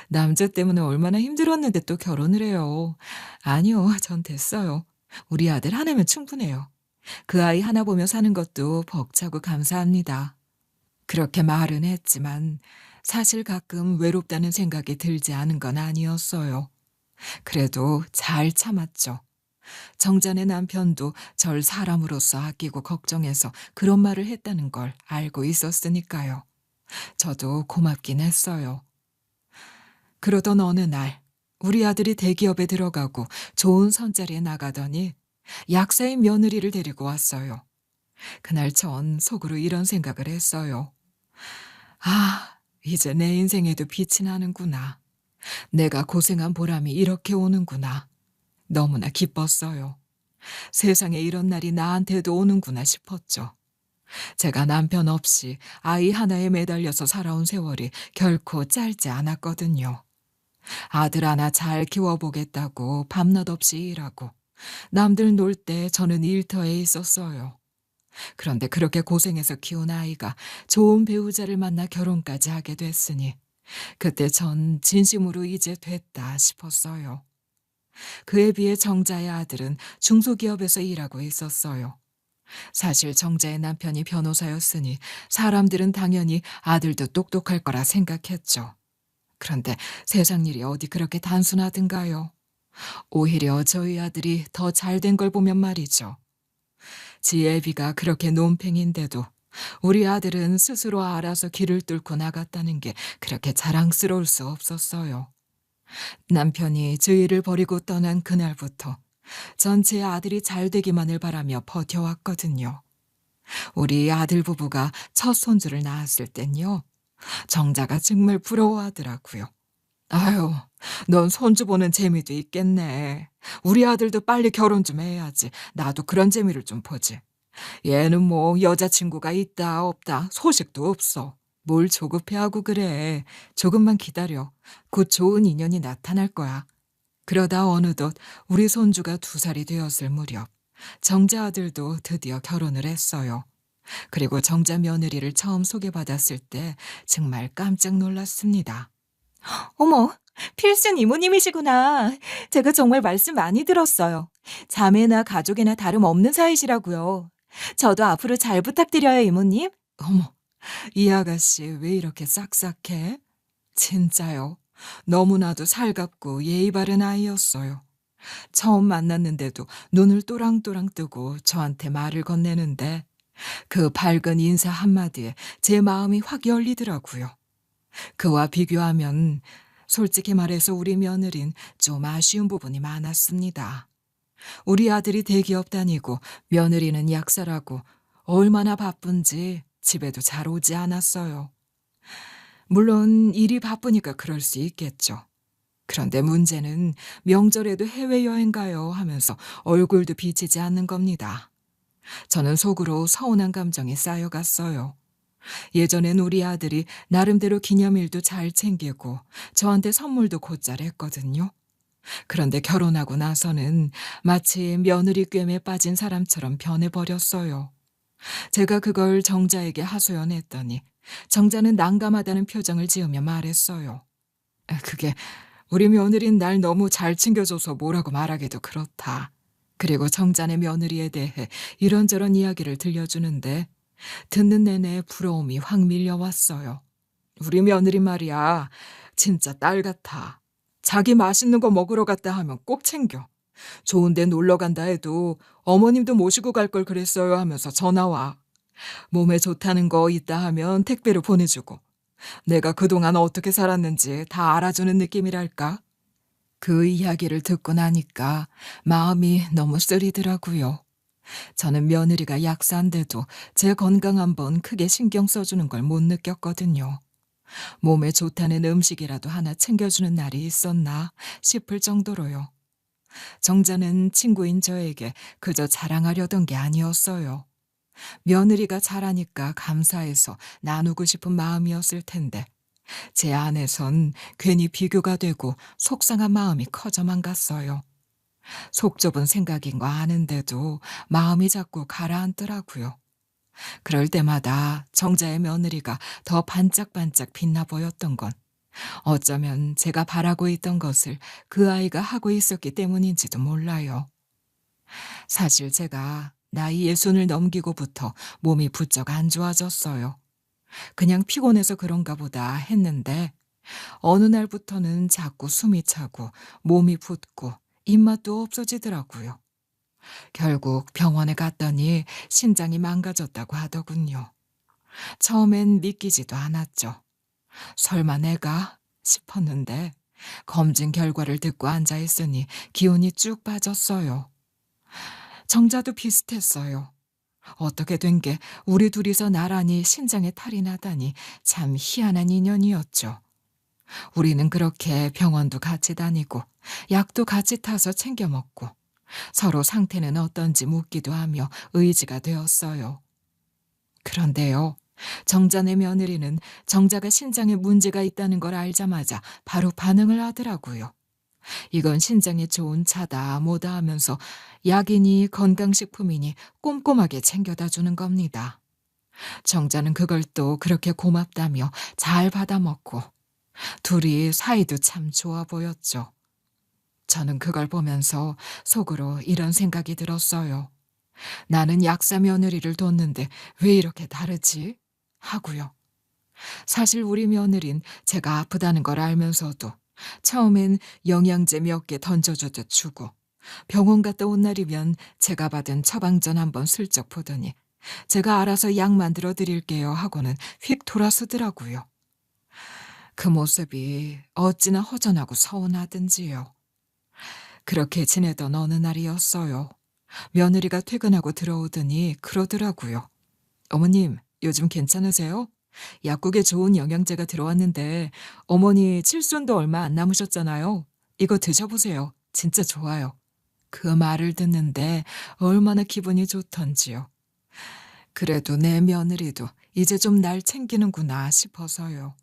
남자 때문에 얼마나 힘들었는데 또 결혼을 해요. 아니요, 전 됐어요. 우리 아들 하나면 충분해요. 그 아이 하나 보며 사는 것도 벅차고 감사합니다. 그렇게 말은 했지만 사실 가끔 외롭다는 생각이 들지 않은 건 아니었어요. 그래도 잘 참았죠. 정자네 남편도 절 사람으로서 아끼고 걱정해서 그런 말을 했다는 걸 알고 있었으니까요. 저도 고맙긴 했어요. 그러던 어느 날 우리 아들이 대기업에 들어가고 좋은 선자리에 나가더니 약사인 며느리를 데리고 왔어요. 그날 전 속으로 이런 생각을 했어요. 아, 이제 내 인생에도 빛이 나는구나. 내가 고생한 보람이 이렇게 오는구나. 너무나 기뻤어요. 세상에 이런 날이 나한테도 오는구나 싶었죠. 제가 남편 없이 아이 하나에 매달려서 살아온 세월이 결코 짧지 않았거든요. 아들 하나 잘 키워보겠다고 밤낮 없이 일하고 남들 놀 때 저는 일터에 있었어요. 그런데 그렇게 고생해서 키운 아이가 좋은 배우자를 만나 결혼까지 하게 됐으니 그때 전 진심으로 이제 됐다 싶었어요. 그에 비해 정자의 아들은 중소기업에서 일하고 있었어요. 사실 정자의 남편이 변호사였으니 사람들은 당연히 아들도 똑똑할 거라 생각했죠. 그런데 세상 일이 어디 그렇게 단순하든가요? 오히려 저희 아들이 더 잘된 걸 보면 말이죠. 지 애비가 그렇게 논팽인데도 우리 아들은 스스로 알아서 길을 뚫고 나갔다는 게 그렇게 자랑스러울 수 없었어요. 남편이 저희를 버리고 떠난 그날부터 전 제 아들이 잘 되기만을 바라며 버텨왔거든요. 우리 아들 부부가 첫 손주를 낳았을 땐요. 정자가 정말 부러워하더라고요. 아유, 넌 손주 보는 재미도 있겠네. 우리 아들도 빨리 결혼 좀 해야지. 나도 그런 재미를 좀 보지. 얘는 뭐 여자친구가 있다 없다 소식도 없어. 뭘 조급해하고 그래. 조금만 기다려. 곧 좋은 인연이 나타날 거야. 그러다 어느덧 우리 손주가 2살이 되었을 무렵 정자 아들도 드디어 결혼을 했어요. 그리고 정자 며느리를 처음 소개받았을 때 정말 깜짝 놀랐습니다. 어머, 필순 이모님이시구나. 제가 정말 말씀 많이 들었어요. 자매나 가족이나 다름없는 사이시라고요. 저도 앞으로 잘 부탁드려요, 이모님. 어머, 이 아가씨 왜 이렇게 싹싹해? 진짜요. 너무나도 살갑고 예의 바른 아이였어요. 처음 만났는데도 눈을 또랑또랑 뜨고 저한테 말을 건네는데 그 밝은 인사 한마디에 제 마음이 확 열리더라고요. 그와 비교하면 솔직히 말해서 우리 며느린 좀 아쉬운 부분이 많았습니다. 우리 아들이 대기업 다니고 며느리는 약사라고 얼마나 바쁜지 집에도 잘 오지 않았어요. 물론 일이 바쁘니까 그럴 수 있겠죠. 그런데 문제는 명절에도 해외여행 가요 하면서 얼굴도 비치지 않는 겁니다. 저는 속으로 서운한 감정이 쌓여갔어요. 예전엔 우리 아들이 나름대로 기념일도 잘 챙기고 저한테 선물도 곧잘 했거든요. 그런데 결혼하고 나서는 마치 며느리 꿰매 빠진 사람처럼 변해버렸어요. 제가 그걸 정자에게 하소연했더니 정자는 난감하다는 표정을 지으며 말했어요. 그게 우리 며느린 날 너무 잘 챙겨줘서 뭐라고 말하기도 그렇다. 그리고 정자네 며느리에 대해 이런저런 이야기를 들려주는데 듣는 내내 부러움이 확 밀려왔어요. 우리 며느리 말이야. 진짜 딸 같아. 자기 맛있는 거 먹으러 갔다 하면 꼭 챙겨. 좋은 데 놀러 간다 해도 어머님도 모시고 갈 걸 그랬어요 하면서 전화 와. 몸에 좋다는 거 있다 하면 택배로 보내주고. 내가 그동안 어떻게 살았는지 다 알아주는 느낌이랄까? 그 이야기를 듣고 나니까 마음이 너무 쓰리더라고요. 저는 며느리가 약사인데도 제 건강 한번 크게 신경 써주는 걸 못 느꼈거든요. 몸에 좋다는 음식이라도 하나 챙겨주는 날이 있었나 싶을 정도로요. 정자는 친구인 저에게 그저 자랑하려던 게 아니었어요. 며느리가 잘하니까 감사해서 나누고 싶은 마음이었을 텐데 제 안에선 괜히 비교가 되고 속상한 마음이 커져만 갔어요. 속 좁은 생각인 거 아는데도 마음이 자꾸 가라앉더라고요. 그럴 때마다 정자의 며느리가 더 반짝반짝 빛나 보였던 건 어쩌면 제가 바라고 있던 것을 그 아이가 하고 있었기 때문인지도 몰라요. 사실 제가 나이 60을 넘기고부터 몸이 부쩍 안 좋아졌어요. 그냥 피곤해서 그런가 보다 했는데 어느 날부터는 자꾸 숨이 차고 몸이 붓고 입맛도 없어지더라고요. 결국 병원에 갔더니 신장이 망가졌다고 하더군요. 처음엔 믿기지도 않았죠. 설마 내가 싶었는데 검진 결과를 듣고 앉아있으니 기운이 쭉 빠졌어요. 정자도 비슷했어요. 어떻게 된 게 우리 둘이서 나란히 신장에 탈이 나다니 참 희한한 인연이었죠. 우리는 그렇게 병원도 같이 다니고 약도 같이 타서 챙겨 먹고 서로 상태는 어떤지 묻기도 하며 의지가 되었어요. 그런데요, 정자네 며느리는 정자가 신장에 문제가 있다는 걸 알자마자 바로 반응을 하더라고요. 이건 신장에 좋은 차다 뭐다 하면서 약이니 건강식품이니 꼼꼼하게 챙겨다 주는 겁니다. 정자는 그걸 또 그렇게 고맙다며 잘 받아먹고 둘이 사이도 참 좋아 보였죠. 저는 그걸 보면서 속으로 이런 생각이 들었어요. 나는 약사 며느리를 뒀는데 왜 이렇게 다르지? 하고요. 사실 우리 며느린 제가 아프다는 걸 알면서도 처음엔 영양제 몇 개 던져주듯 주고 병원 갔다 온 날이면 제가 받은 처방전 한번 슬쩍 보더니 제가 알아서 약 만들어 드릴게요 하고는 휙 돌아서더라고요. 그 모습이 어찌나 허전하고 서운하든지요. 그렇게 지내던 어느 날이었어요. 며느리가 퇴근하고 들어오더니 그러더라고요. 어머님, 요즘 괜찮으세요? 약국에 좋은 영양제가 들어왔는데 어머니 칠순도 얼마 안 남으셨잖아요. 이거 드셔보세요. 진짜 좋아요. 그 말을 듣는데 얼마나 기분이 좋던지요. 그래도 내 며느리도 이제 좀 날 챙기는구나 싶어서요.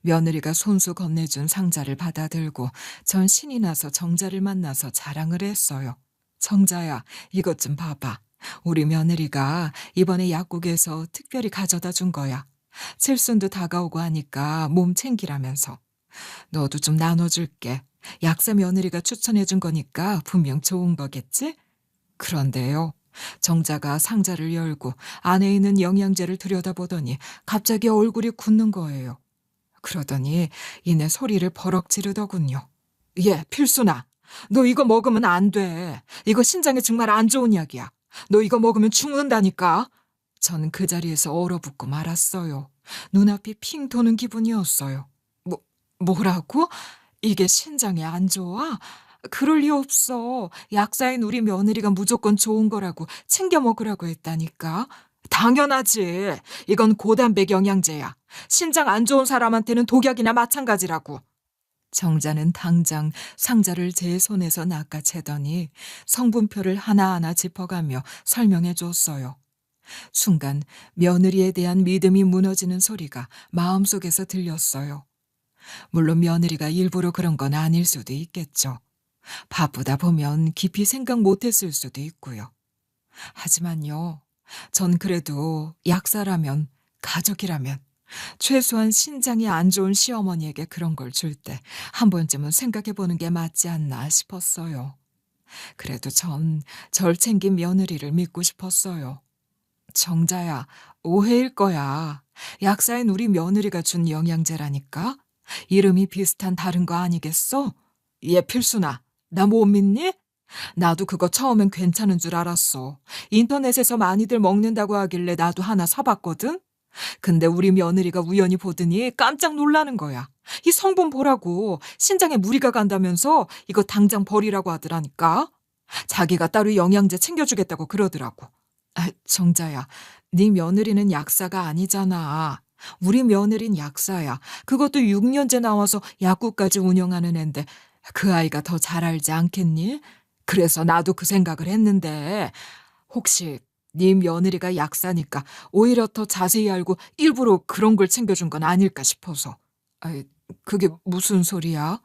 며느리가 손수 건네준 상자를 받아들고 전 신이 나서 정자를 만나서 자랑을 했어요. 정자야, 이것 좀 봐봐. 우리 며느리가 이번에 약국에서 특별히 가져다 준 거야. 칠순도 다가오고 하니까 몸 챙기라면서. 너도 좀 나눠줄게. 약사 며느리가 추천해 준 거니까 분명 좋은 거겠지? 그런데요. 정자가 상자를 열고 안에 있는 영양제를 들여다보더니 갑자기 얼굴이 굳는 거예요. 그러더니 이내 소리를 버럭 지르더군요. 예, 필순아. 너 이거 먹으면 안 돼. 이거 신장에 정말 안 좋은 약이야. 너 이거 먹으면 죽는다니까. 전 그 자리에서 얼어붙고 말았어요. 눈앞이 핑 도는 기분이었어요. 뭐라고? 이게 신장에 안 좋아? 그럴 리 없어. 약사인 우리 며느리가 무조건 좋은 거라고 챙겨 먹으라고 했다니까. 당연하지. 이건 고단백 영양제야. 신장 안 좋은 사람한테는 독약이나 마찬가지라고. 정자는 당장 상자를 제 손에서 낚아채더니 성분표를 하나하나 짚어가며 설명해 줬어요. 순간 며느리에 대한 믿음이 무너지는 소리가 마음속에서 들렸어요. 물론 며느리가 일부러 그런 건 아닐 수도 있겠죠. 바쁘다 보면 깊이 생각 못했을 수도 있고요. 하지만요, 전 그래도 약사라면, 가족이라면 최소한 신장이 안 좋은 시어머니에게 그런 걸 줄 때 한 번쯤은 생각해 보는 게 맞지 않나 싶었어요. 그래도 전 절 챙긴 며느리를 믿고 싶었어요. 정자야, 오해일 거야. 약사인 우리 며느리가 준 영양제라니까? 이름이 비슷한 다른 거 아니겠어? 얘 필순아, 나 못 믿니? 나도 그거 처음엔 괜찮은 줄 알았어. 인터넷에서 많이들 먹는다고 하길래 나도 하나 사봤거든? 근데 우리 며느리가 우연히 보더니 깜짝 놀라는 거야. 이 성분 보라고. 신장에 무리가 간다면서 이거 당장 버리라고 하더라니까. 자기가 따로 영양제 챙겨주겠다고 그러더라고. 정자야, 네 며느리는 약사가 아니잖아. 우리 며느린 약사야. 그것도 6년째 나와서 약국까지 운영하는 앤데 그 아이가 더 잘 알지 않겠니? 그래서 나도 그 생각을 했는데 혹시 네 며느리가 약사니까 오히려 더 자세히 알고 일부러 그런 걸 챙겨준 건 아닐까 싶어서. 그게 무슨 소리야?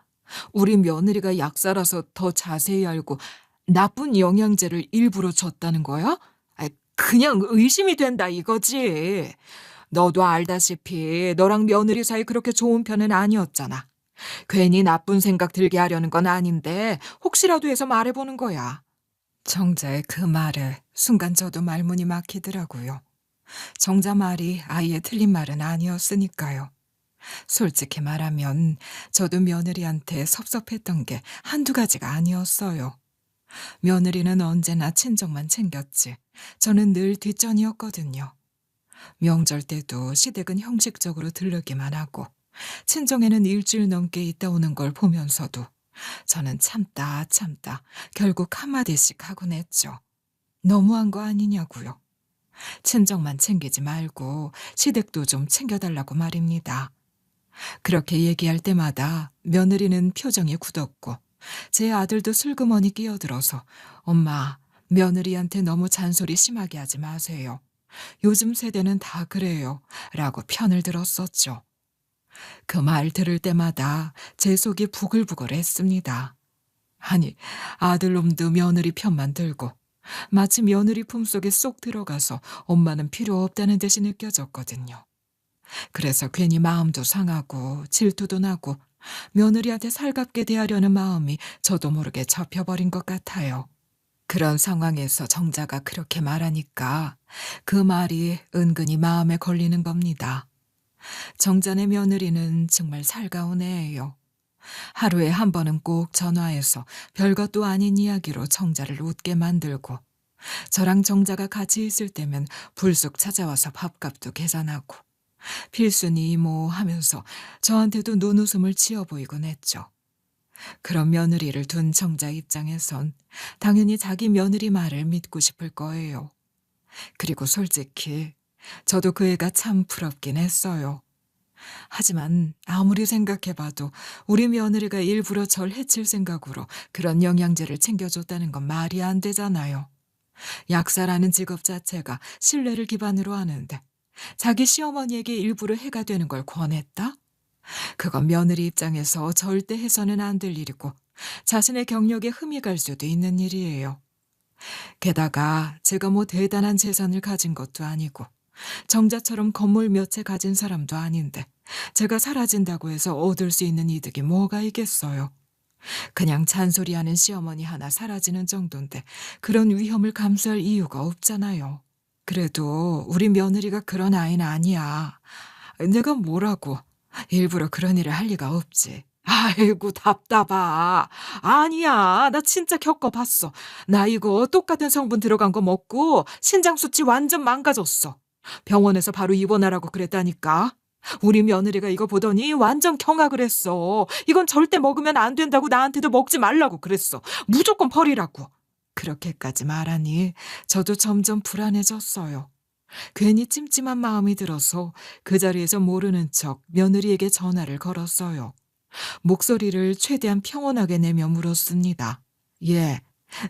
우리 며느리가 약사라서 더 자세히 알고 나쁜 영양제를 일부러 줬다는 거야? 그냥 의심이 된다 이거지. 너도 알다시피 너랑 며느리 사이 그렇게 좋은 편은 아니었잖아. 괜히 나쁜 생각 들게 하려는 건 아닌데 혹시라도 해서 말해보는 거야. 정자의 그 말에 순간 저도 말문이 막히더라고요. 정자 말이 아예 틀린 말은 아니었으니까요. 솔직히 말하면 저도 며느리한테 섭섭했던 게 한두 가지가 아니었어요. 며느리는 언제나 친정만 챙겼지 저는 늘 뒷전이었거든요. 명절 때도 시댁은 형식적으로 들르기만 하고 친정에는 일주일 넘게 있다 오는 걸 보면서도 저는 참다 결국 한마디씩 하곤 했죠. 너무한 거 아니냐고요. 친정만 챙기지 말고 시댁도 좀 챙겨달라고 말입니다. 그렇게 얘기할 때마다 며느리는 표정이 굳었고 제 아들도 슬그머니 끼어들어서 엄마, 며느리한테 너무 잔소리 심하게 하지 마세요. 요즘 세대는 다 그래요. 라고 편을 들었었죠. 그 말 들을 때마다 제 속이 부글부글했습니다. 아니, 아들놈도 며느리 편만 들고 마치 며느리 품속에 쏙 들어가서 엄마는 필요 없다는 듯이 느껴졌거든요. 그래서 괜히 마음도 상하고 질투도 나고 며느리한테 살갑게 대하려는 마음이 저도 모르게 접혀버린 것 같아요. 그런 상황에서 정자가 그렇게 말하니까 그 말이 은근히 마음에 걸리는 겁니다. 정자네 며느리는 정말 살가운 애예요. 하루에 한 번은 꼭 전화해서 별것도 아닌 이야기로 정자를 웃게 만들고 저랑 정자가 같이 있을 때면 불쑥 찾아와서 밥값도 계산하고 필순이 이모 하면서 저한테도 눈웃음을 지어 보이곤 했죠. 그런 며느리를 둔 정자 입장에선 당연히 자기 며느리 말을 믿고 싶을 거예요. 그리고 솔직히 저도 그 애가 참 부럽긴 했어요. 하지만 아무리 생각해봐도 우리 며느리가 일부러 절 해칠 생각으로 그런 영양제를 챙겨줬다는 건 말이 안 되잖아요. 약사라는 직업 자체가 신뢰를 기반으로 하는데 자기 시어머니에게 일부러 해가 되는 걸 권했다? 그건 며느리 입장에서 절대 해서는 안 될 일이고 자신의 경력에 흠이 갈 수도 있는 일이에요. 게다가 제가 뭐 대단한 재산을 가진 것도 아니고 정자처럼 건물 몇 채 가진 사람도 아닌데 제가 사라진다고 해서 얻을 수 있는 이득이 뭐가 있겠어요. 그냥 잔소리하는 시어머니 하나 사라지는 정도인데 그런 위험을 감수할 이유가 없잖아요. 그래도 우리 며느리가 그런 아이는 아니야. 내가 뭐라고 일부러 그런 일을 할 리가 없지. 아이고 답답하. 아니야, 나 진짜 겪어봤어. 나 이거 똑같은 성분 들어간 거 먹고 신장 수치 완전 망가졌어. 병원에서 바로 입원하라고 그랬다니까. 우리 며느리가 이거 보더니 완전 경악을 했어. 이건 절대 먹으면 안 된다고 나한테도 먹지 말라고 그랬어. 무조건 버리라고. 그렇게까지 말하니 저도 점점 불안해졌어요. 괜히 찜찜한 마음이 들어서 그 자리에서 모르는 척 며느리에게 전화를 걸었어요. 목소리를 최대한 평온하게 내며 물었습니다. 예,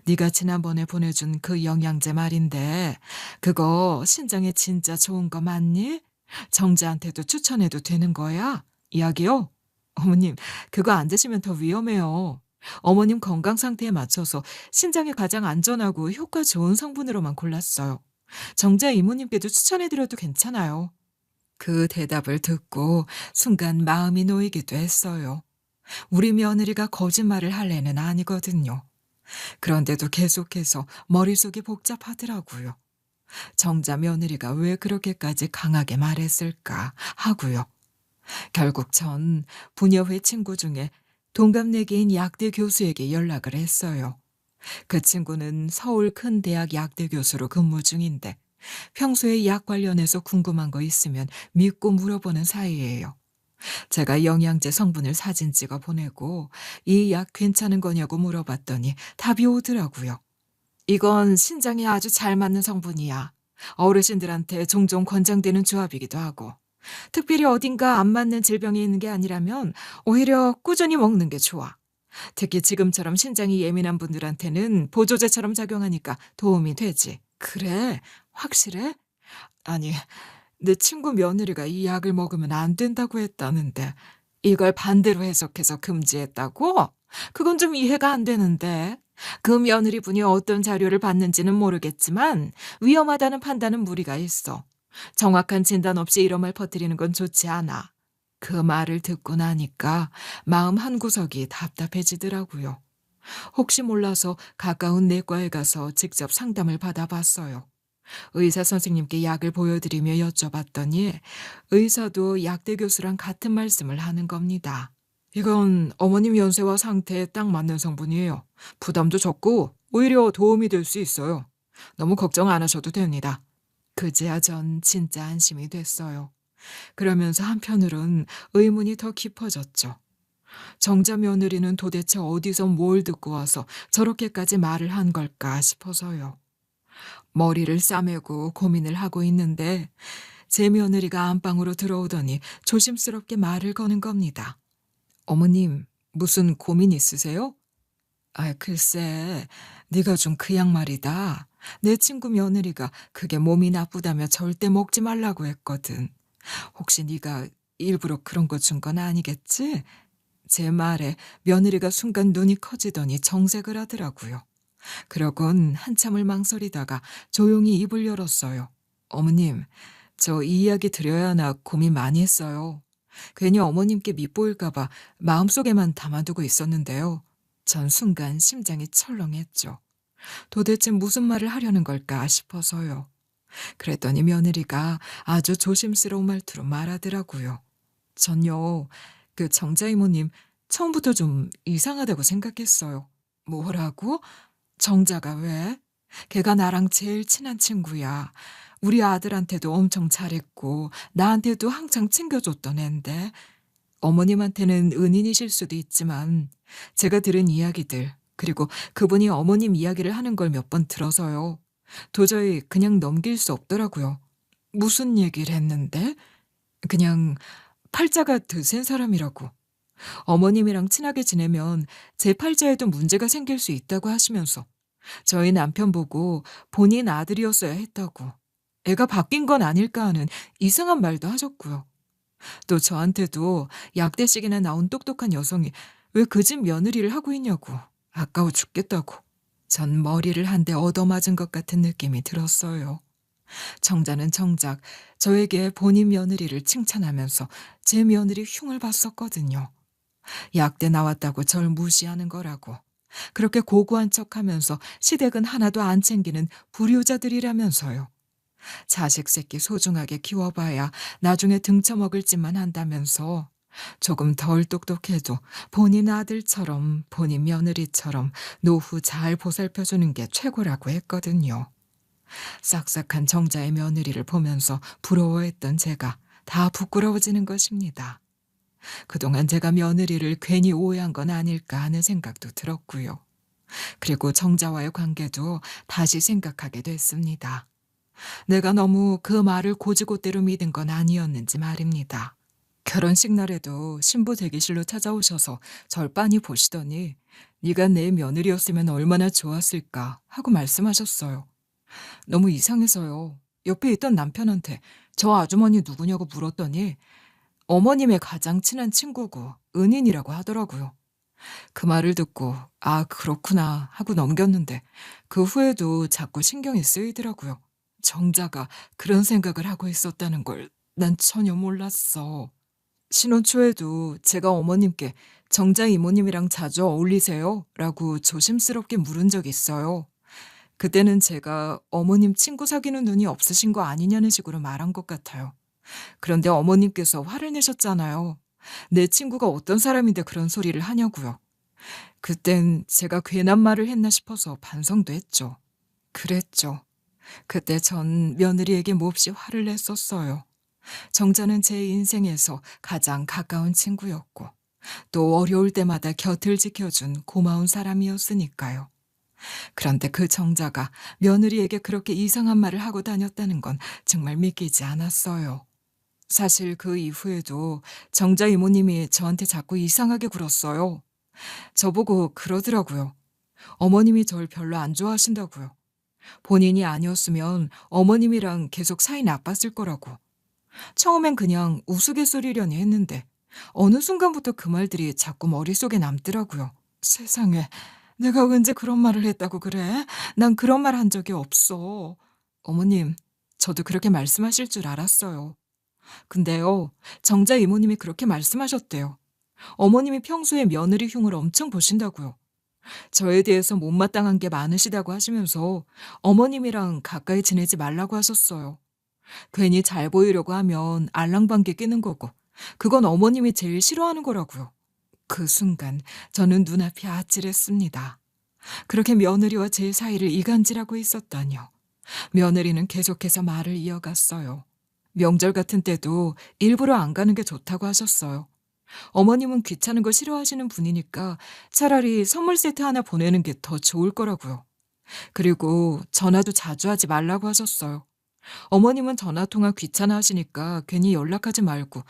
네가 지난번에 보내준 그 영양제 말인데 그거 신장에 진짜 좋은 거 맞니? 정자한테도 추천해도 되는 거야? 이야기요? 어머님, 그거 안 드시면 더 위험해요. 어머님 건강 상태에 맞춰서 신장에 가장 안전하고 효과 좋은 성분으로만 골랐어요. 정자 이모님께도 추천해드려도 괜찮아요. 그 대답을 듣고 순간 마음이 놓이기도 했어요. 우리 며느리가 거짓말을 할 애는 아니거든요. 그런데도 계속해서 머릿속이 복잡하더라고요. 정자 며느리가 왜 그렇게까지 강하게 말했을까 하고요. 결국 전 부녀회 친구 중에 동갑내기인 약대 교수에게 연락을 했어요. 그 친구는 서울 큰 대학 약대 교수로 근무 중인데 평소에 약 관련해서 궁금한 거 있으면 믿고 물어보는 사이예요. 제가 영양제 성분을 사진 찍어 보내고 이 약 괜찮은 거냐고 물어봤더니 답이 오더라고요. 이건 신장에 아주 잘 맞는 성분이야. 어르신들한테 종종 권장되는 조합이기도 하고. 특별히 어딘가 안 맞는 질병이 있는 게 아니라면 오히려 꾸준히 먹는 게 좋아. 특히 지금처럼 신장이 예민한 분들한테는 보조제처럼 작용하니까 도움이 되지. 그래? 확실해? 아니, 내 친구 며느리가 이 약을 먹으면 안 된다고 했다는데 이걸 반대로 해석해서 금지했다고? 그건 좀 이해가 안 되는데. 그 며느리분이 어떤 자료를 봤는지는 모르겠지만 위험하다는 판단은 무리가 있어. 정확한 진단 없이 이런 말 퍼뜨리는 건 좋지 않아. 그 말을 듣고 나니까 마음 한구석이 답답해지더라고요. 혹시 몰라서 가까운 내과에 가서 직접 상담을 받아봤어요. 의사 선생님께 약을 보여드리며 여쭤봤더니 의사도 약대 교수랑 같은 말씀을 하는 겁니다. 이건 어머님 연세와 상태에 딱 맞는 성분이에요. 부담도 적고 오히려 도움이 될 수 있어요. 너무 걱정 안 하셔도 됩니다. 그제야 전 진짜 안심이 됐어요. 그러면서 한편으론 의문이 더 깊어졌죠. 정자 며느리는 도대체 어디서 뭘 듣고 와서 저렇게까지 말을 한 걸까 싶어서요. 머리를 싸매고 고민을 하고 있는데 제 며느리가 안방으로 들어오더니 조심스럽게 말을 거는 겁니다. 어머님, 무슨 고민 있으세요? 아, 글쎄, 네가 준 그 약 말이다. 내 친구 며느리가 그게 몸이 나쁘다며 절대 먹지 말라고 했거든. 혹시 네가 일부러 그런 거 준 건 아니겠지? 제 말에 며느리가 순간 눈이 커지더니 정색을 하더라고요. 그러곤 한참을 망설이다가 조용히 입을 열었어요. 어머님, 저 이 이야기 드려야 하나 고민 많이 했어요. 괜히 어머님께 밉보일까 봐 마음속에만 담아두고 있었는데요. 전 순간 심장이 철렁했죠. 도대체 무슨 말을 하려는 걸까 싶어서요. 그랬더니 며느리가 아주 조심스러운 말투로 말하더라고요. 전요, 그 정자 이모님 처음부터 좀 이상하다고 생각했어요. 뭐라고? 정자가 왜? 걔가 나랑 제일 친한 친구야. 우리 아들한테도 엄청 잘했고 나한테도 항상 챙겨줬던 앤데 어머님한테는 은인이실 수도 있지만 제가 들은 이야기들 그리고 그분이 어머님 이야기를 하는 걸 몇 번 들어서요. 도저히 그냥 넘길 수 없더라고요. 무슨 얘기를 했는데? 그냥 팔자가 드센 사람이라고. 어머님이랑 친하게 지내면 제 팔자에도 문제가 생길 수 있다고 하시면서 저희 남편 보고 본인 아들이었어야 했다고. 애가 바뀐 건 아닐까 하는 이상한 말도 하셨고요. 또 저한테도 약대식이나 나온 똑똑한 여성이 왜 그 집 며느리를 하고 있냐고. 아까워 죽겠다고. 전 머리를 한 대 얻어맞은 것 같은 느낌이 들었어요. 정자는 정작 저에게 본인 며느리를 칭찬하면서 제 며느리 흉을 봤었거든요. 약대 나왔다고 절 무시하는 거라고. 그렇게 고고한 척하면서 시댁은 하나도 안 챙기는 불효자들이라면서요. 자식 새끼 소중하게 키워봐야 나중에 등쳐먹을 짓만 한다면서 조금 덜 똑똑해도 본인 아들처럼 본인 며느리처럼 노후 잘 보살펴주는 게 최고라고 했거든요. 싹싹한 정자의 며느리를 보면서 부러워했던 제가 다 부끄러워지는 것입니다. 그동안 제가 며느리를 괜히 오해한 건 아닐까 하는 생각도 들었고요. 그리고 정자와의 관계도 다시 생각하게 됐습니다. 내가 너무 그 말을 고지고대로 믿은 건 아니었는지 말입니다. 결혼식 날에도 신부 대기실로 찾아오셔서 절 빤히 보시더니 네가 내 며느리였으면 얼마나 좋았을까 하고 말씀하셨어요. 너무 이상해서요. 옆에 있던 남편한테 저 아주머니 누구냐고 물었더니 어머님의 가장 친한 친구고 은인이라고 하더라고요. 그 말을 듣고 아 그렇구나 하고 넘겼는데 그 후에도 자꾸 신경이 쓰이더라고요. 정자가 그런 생각을 하고 있었다는 걸 난 전혀 몰랐어. 신혼 초에도 제가 어머님께 정자 이모님이랑 자주 어울리세요? 라고 조심스럽게 물은 적이 있어요. 그때는 제가 어머님 친구 사귀는 눈이 없으신 거 아니냐는 식으로 말한 것 같아요. 그런데 어머님께서 화를 내셨잖아요. 내 친구가 어떤 사람인데 그런 소리를 하냐고요. 그땐 제가 괜한 말을 했나 싶어서 반성도 했죠. 그랬죠. 그때 전 며느리에게 몹시 화를 냈었어요. 정자는 제 인생에서 가장 가까운 친구였고 또 어려울 때마다 곁을 지켜준 고마운 사람이었으니까요. 그런데 그 정자가 며느리에게 그렇게 이상한 말을 하고 다녔다는 건 정말 믿기지 않았어요. 사실 그 이후에도 정자 이모님이 저한테 자꾸 이상하게 굴었어요. 저보고 그러더라고요. 어머님이 절 별로 안 좋아하신다고요. 본인이 아니었으면 어머님이랑 계속 사이 나빴을 거라고. 처음엔 그냥 우스갯소리려니 했는데 어느 순간부터 그 말들이 자꾸 머릿속에 남더라고요. 세상에, 내가 언제 그런 말을 했다고 그래? 난 그런 말 한 적이 없어. 어머님, 저도 그렇게 말씀하실 줄 알았어요. 근데요, 정자 이모님이 그렇게 말씀하셨대요. 어머님이 평소에 며느리 흉을 엄청 보신다고요. 저에 대해서 못마땅한 게 많으시다고 하시면서 어머님이랑 가까이 지내지 말라고 하셨어요. 괜히 잘 보이려고 하면 알랑방귀 끼는 거고 그건 어머님이 제일 싫어하는 거라고요. 그 순간 저는 눈앞이 아찔했습니다. 그렇게 며느리와 제 사이를 이간질하고 있었다니요. 며느리는 계속해서 말을 이어갔어요. 명절 같은 때도 일부러 안 가는 게 좋다고 하셨어요. 어머님은 귀찮은 거 싫어하시는 분이니까 차라리 선물 세트 하나 보내는 게 더 좋을 거라고요. 그리고 전화도 자주 하지 말라고 하셨어요. 어머님은 전화통화 귀찮아 하시니까 괜히 연락하지 말고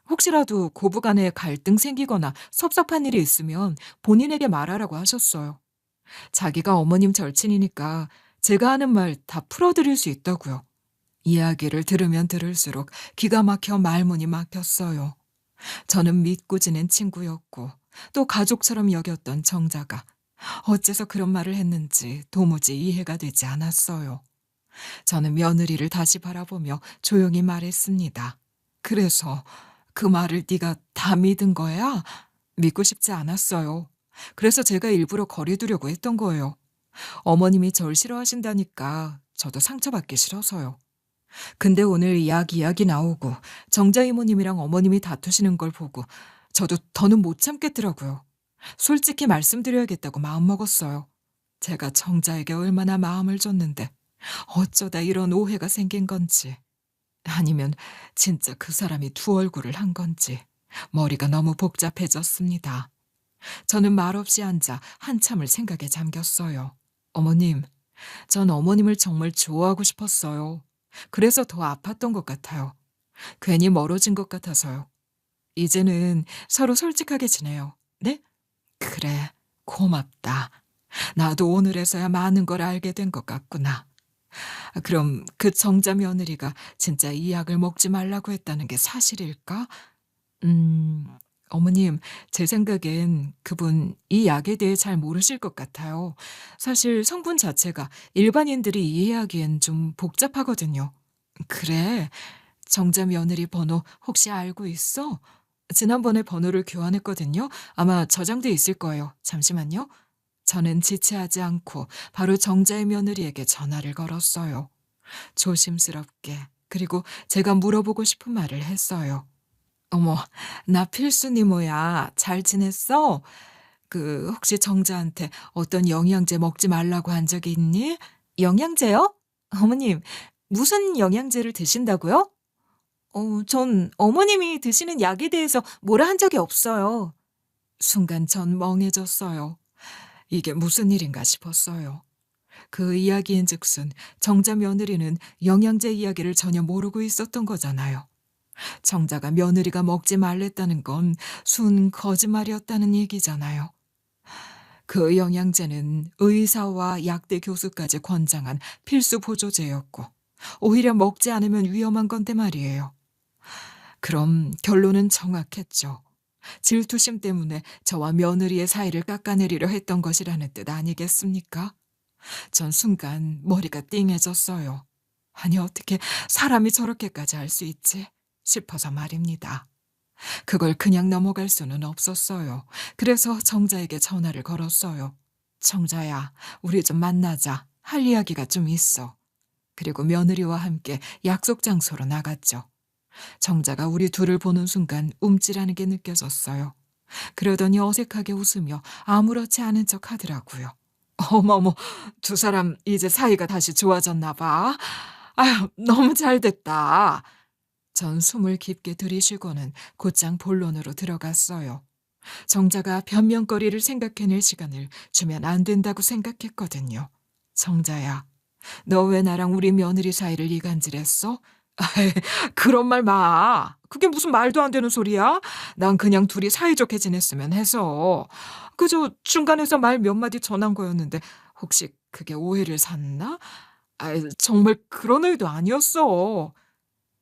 혹시라도 고부간에 갈등 생기거나 섭섭한 일이 있으면 본인에게 말하라고 하셨어요. 자기가 어머님 절친이니까 제가 하는 말 다 풀어드릴 수 있다고요. 이야기를 들으면 들을수록 기가 막혀 말문이 막혔어요. 저는 믿고 지낸 친구였고 또 가족처럼 여겼던 정자가 어째서 그런 말을 했는지 도무지 이해가 되지 않았어요. 저는 며느리를 다시 바라보며 조용히 말했습니다. 그래서 그 말을 네가 다 믿은 거야? 믿고 싶지 않았어요. 그래서 제가 일부러 거리 두려고 했던 거예요. 어머님이 절 싫어하신다니까 저도 상처받기 싫어서요. 근데 오늘 이야기 나오고 정자 이모님이랑 어머님이 다투시는 걸 보고 저도 더는 못 참겠더라고요. 솔직히 말씀드려야겠다고 마음먹었어요. 제가 정자에게 얼마나 마음을 줬는데 어쩌다 이런 오해가 생긴 건지 아니면 진짜 그 사람이 두 얼굴을 한 건지 머리가 너무 복잡해졌습니다. 저는 말없이 앉아 한참을 생각에 잠겼어요. 어머님, 전 어머님을 정말 좋아하고 싶었어요. 그래서 더 아팠던 것 같아요. 괜히 멀어진 것 같아서요. 이제는 서로 솔직하게 지내요. 네? 그래, 고맙다. 나도 오늘에서야 많은 걸 알게 된 것 같구나. 그럼 그 정자 며느리가 진짜 이 약을 먹지 말라고 했다는 게 사실일까? 어머님, 제 생각엔 그분 이 약에 대해 잘 모르실 것 같아요. 사실 성분 자체가 일반인들이 이해하기엔 좀 복잡하거든요. 그래? 정자 며느리 번호 혹시 알고 있어? 지난번에 번호를 교환했거든요. 아마 저장돼 있을 거예요. 잠시만요. 저는 지체하지 않고 바로 정자의 며느리에게 전화를 걸었어요. 조심스럽게 그리고 제가 물어보고 싶은 말을 했어요. 어머, 나 필순이 뭐야. 잘 지냈어? 혹시 정자한테 어떤 영양제 먹지 말라고 한 적이 있니? 영양제요? 어머님, 무슨 영양제를 드신다고요? 전 어머님이 드시는 약에 대해서 뭐라 한 적이 없어요. 순간 전 멍해졌어요. 이게 무슨 일인가 싶었어요. 그 이야기인즉슨 정자 며느리는 영양제 이야기를 전혀 모르고 있었던 거잖아요. 정자가 며느리가 먹지 말랬다는 건 순 거짓말이었다는 얘기잖아요. 그 영양제는 의사와 약대 교수까지 권장한 필수 보조제였고 오히려 먹지 않으면 위험한 건데 말이에요. 그럼 결론은 정확했죠. 질투심 때문에 저와 며느리의 사이를 깎아내리려 했던 것이라는 뜻 아니겠습니까? 전 순간 머리가 띵해졌어요. 아니 어떻게 사람이 저렇게까지 할 수 있지? 싶어서 말입니다. 그걸 그냥 넘어갈 수는 없었어요. 그래서 정자에게 전화를 걸었어요. 정자야, 우리 좀 만나자. 할 이야기가 좀 있어. 그리고 며느리와 함께 약속 장소로 나갔죠. 정자가 우리 둘을 보는 순간 움찔하는 게 느껴졌어요. 그러더니 어색하게 웃으며 아무렇지 않은 척 하더라고요. 어머머, 두 사람 이제 사이가 다시 좋아졌나 봐. 아유, 너무 잘 됐다. 전 숨을 깊게 들이쉬고는 곧장 본론으로 들어갔어요. 정자가 변명거리를 생각해낼 시간을 주면 안 된다고 생각했거든요. 정자야, 너 왜 나랑 우리 며느리 사이를 이간질했어? 아이, 그런 말 마. 그게 무슨 말도 안 되는 소리야? 난 그냥 둘이 사이좋게 지냈으면 해서. 그저 중간에서 말 몇 마디 전한 거였는데 혹시 그게 오해를 샀나? 아이, 정말 그런 의도 아니었어.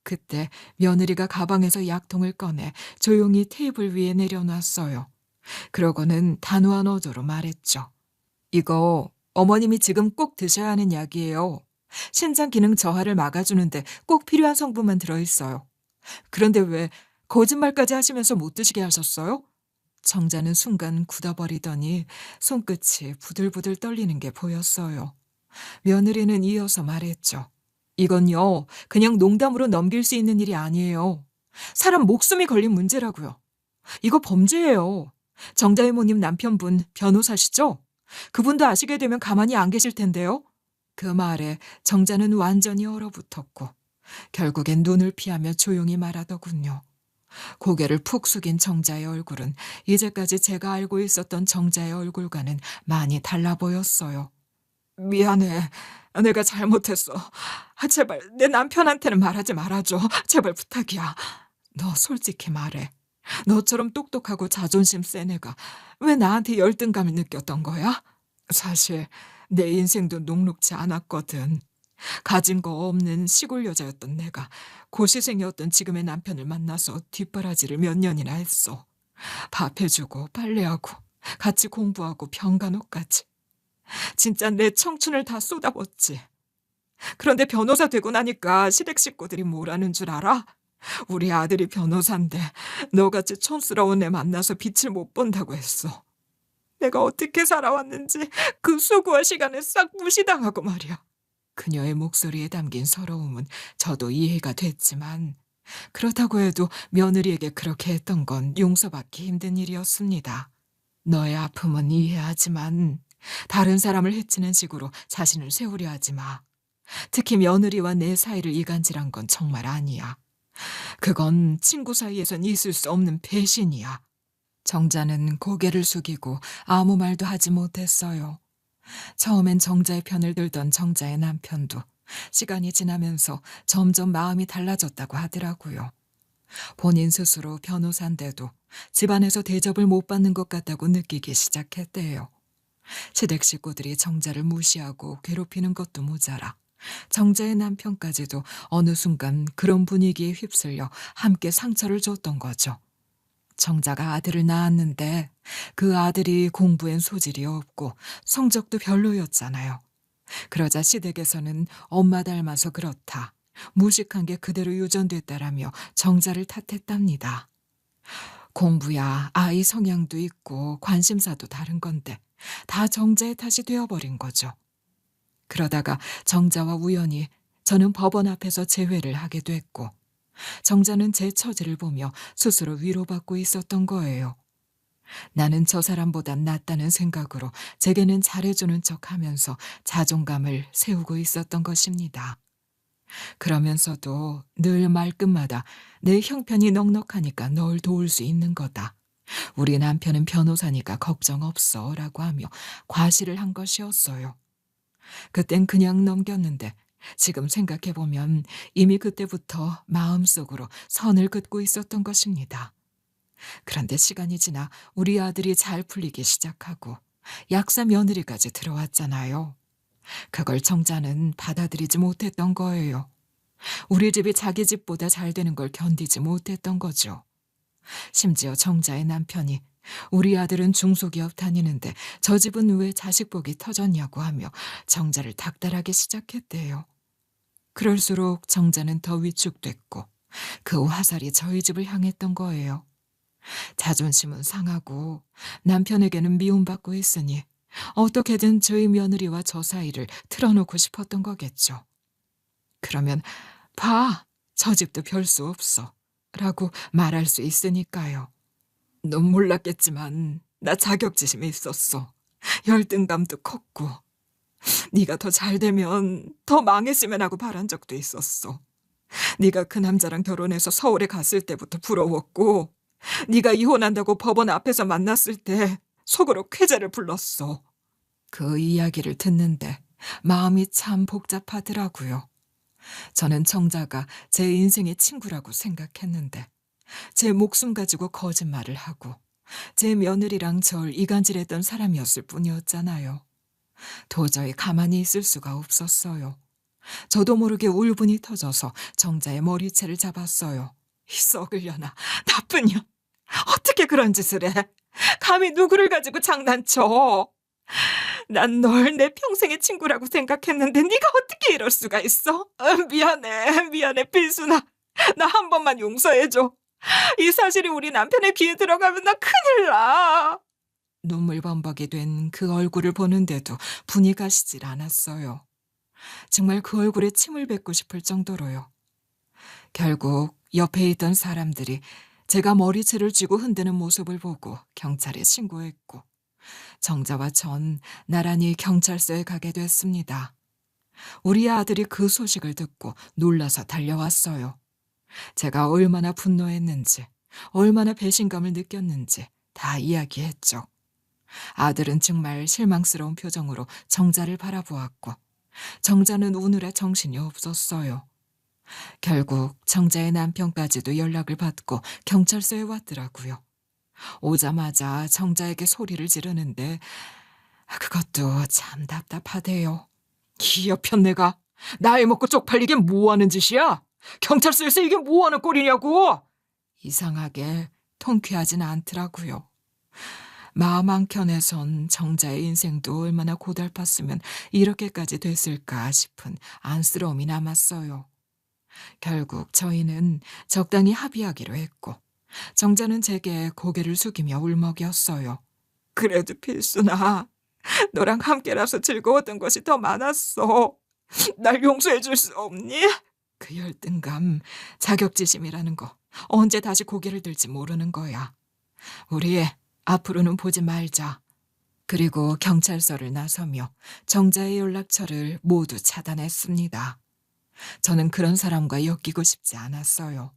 그때 며느리가 가방에서 약통을 꺼내 조용히 테이블 위에 내려놨어요. 그러고는 단호한 어조로 말했죠. 이거 어머님이 지금 꼭 드셔야 하는 약이에요. 신장 기능 저하를 막아주는데 꼭 필요한 성분만 들어있어요. 그런데 왜 거짓말까지 하시면서 못 드시게 하셨어요? 정자는 순간 굳어버리더니 손끝이 부들부들 떨리는 게 보였어요. 며느리는 이어서 말했죠. 이건요, 그냥 농담으로 넘길 수 있는 일이 아니에요. 사람 목숨이 걸린 문제라고요. 이거 범죄예요. 정자 이모님 남편분 변호사시죠? 그분도 아시게 되면 가만히 안 계실 텐데요. 그 말에 정자는 완전히 얼어붙었고 결국엔 눈을 피하며 조용히 말하더군요. 고개를 푹 숙인 정자의 얼굴은 이제까지 제가 알고 있었던 정자의 얼굴과는 많이 달라 보였어요. 미안해. 내가 잘못했어. 제발 내 남편한테는 말하지 말아줘. 제발 부탁이야. 너 솔직히 말해. 너처럼 똑똑하고 자존심 센 애가 왜 나한테 열등감을 느꼈던 거야? 사실 내 인생도 녹록지 않았거든. 가진 거 없는 시골 여자였던 내가 고시생이었던 지금의 남편을 만나서 뒷바라지를 몇 년이나 했어. 밥 해주고 빨래하고 같이 공부하고 병간호까지. 진짜 내 청춘을 다 쏟아붓지. 그런데 변호사 되고 나니까 시댁 식구들이 뭐라는 줄 알아? 우리 아들이 변호사인데 너같이 촌스러운 애 만나서 빛을 못 본다고 했어. 내가 어떻게 살아왔는지 그 수고할 시간을 싹 무시당하고 말이야. 그녀의 목소리에 담긴 서러움은 저도 이해가 됐지만 그렇다고 해도 며느리에게 그렇게 했던 건 용서받기 힘든 일이었습니다. 너의 아픔은 이해하지만 다른 사람을 해치는 식으로 자신을 세우려 하지 마. 특히 며느리와 내 사이를 이간질한 건 정말 아니야. 그건 친구 사이에선 있을 수 없는 배신이야. 정자는 고개를 숙이고 아무 말도 하지 못했어요. 처음엔 정자의 편을 들던 정자의 남편도 시간이 지나면서 점점 마음이 달라졌다고 하더라고요. 본인 스스로 변호사인데도 집안에서 대접을 못 받는 것 같다고 느끼기 시작했대요. 시댁 식구들이 정자를 무시하고 괴롭히는 것도 모자라 정자의 남편까지도 어느 순간 그런 분위기에 휩쓸려 함께 상처를 줬던 거죠. 정자가 아들을 낳았는데 그 아들이 공부엔 소질이 없고 성적도 별로였잖아요. 그러자 시댁에서는 엄마 닮아서 그렇다. 무식한 게 그대로 유전됐다라며 정자를 탓했답니다. 공부야 아이 성향도 있고 관심사도 다른 건데 다 정자의 탓이 되어버린 거죠. 그러다가 정자와 우연히 저는 법원 앞에서 재회를 하게 됐고 정자는 제 처지를 보며 스스로 위로받고 있었던 거예요. 나는 저 사람보단 낫다는 생각으로 제게는 잘해주는 척하면서 자존감을 세우고 있었던 것입니다. 그러면서도 늘 말끝마다 내 형편이 넉넉하니까 널 도울 수 있는 거다. 우리 남편은 변호사니까 걱정 없어 라고 하며 과시를 한 것이었어요. 그땐 그냥 넘겼는데 지금 생각해보면 이미 그때부터 마음속으로 선을 긋고 있었던 것입니다. 그런데 시간이 지나 우리 아들이 잘 풀리기 시작하고 약사 며느리까지 들어왔잖아요. 그걸 정자는 받아들이지 못했던 거예요. 우리 집이 자기 집보다 잘 되는 걸 견디지 못했던 거죠. 심지어 정자의 남편이 우리 아들은 중소기업 다니는데 저 집은 왜 자식복이 터졌냐고 하며 정자를 닥달하기 시작했대요. 그럴수록 정자는 더 위축됐고 그 화살이 저희 집을 향했던 거예요. 자존심은 상하고 남편에게는 미움받고 있으니 어떻게든 저희 며느리와 저 사이를 틀어놓고 싶었던 거겠죠. 그러면 봐, 저 집도 별 수 없어 라고 말할 수 있으니까요. 넌 몰랐겠지만 나 자격지심이 있었어. 열등감도 컸고 네가 더 잘 되면 더 망했으면 하고 바란 적도 있었어. 네가 그 남자랑 결혼해서 서울에 갔을 때부터 부러웠고 네가 이혼한다고 법원 앞에서 만났을 때 속으로 쾌재를 불렀어. 그 이야기를 듣는데 마음이 참 복잡하더라고요. 저는 정자가 제 인생의 친구라고 생각했는데 제 목숨 가지고 거짓말을 하고 제 며느리랑 절 이간질했던 사람이었을 뿐이었잖아요. 도저히 가만히 있을 수가 없었어요. 저도 모르게 울분이 터져서 정자의 머리채를 잡았어요. 이 썩으려나 나쁜 년. 어떻게 그런 짓을 해? 감히 누구를 가지고 장난쳐? 난 널 내 평생의 친구라고 생각했는데 네가 어떻게 이럴 수가 있어? 미안해 필순아. 나 한 번만 용서해줘. 이 사실이 우리 남편의 귀에 들어가면 나 큰일 나. 눈물 범벅이 된 그 얼굴을 보는데도 분이 가시질 않았어요. 정말 그 얼굴에 침을 뱉고 싶을 정도로요. 결국 옆에 있던 사람들이 제가 머리채를 쥐고 흔드는 모습을 보고 경찰에 신고했고 정자와 전 나란히 경찰서에 가게 됐습니다. 우리 아들이 그 소식을 듣고 놀라서 달려왔어요. 제가 얼마나 분노했는지, 얼마나 배신감을 느꼈는지 다 이야기했죠. 아들은 정말 실망스러운 표정으로 정자를 바라보았고 정자는 우느라 정신이 없었어요. 결국 정자의 남편까지도 연락을 받고 경찰서에 왔더라고요. 오자마자 정자에게 소리를 지르는데 그것도 참 답답하대요. 이 여편네가 나이 먹고 쪽팔리게 뭐하는 짓이야? 경찰서에서 이게 뭐하는 꼴이냐고? 이상하게 통쾌하진 않더라고요. 마음 한켠에선 정자의 인생도 얼마나 고달팠으면 이렇게까지 됐을까 싶은 안쓰러움이 남았어요. 결국 저희는 적당히 합의하기로 했고 정자는 제게 고개를 숙이며 울먹였어요. 그래도 필순아, 너랑 함께라서 즐거웠던 것이 더 많았어. 날 용서해 줄 수 없니? 그 열등감, 자격지심이라는 거 언제 다시 고개를 들지 모르는 거야. 우리 앞으로는 보지 말자. 그리고 경찰서를 나서며 정자의 연락처를 모두 차단했습니다. 저는 그런 사람과 엮이고 싶지 않았어요.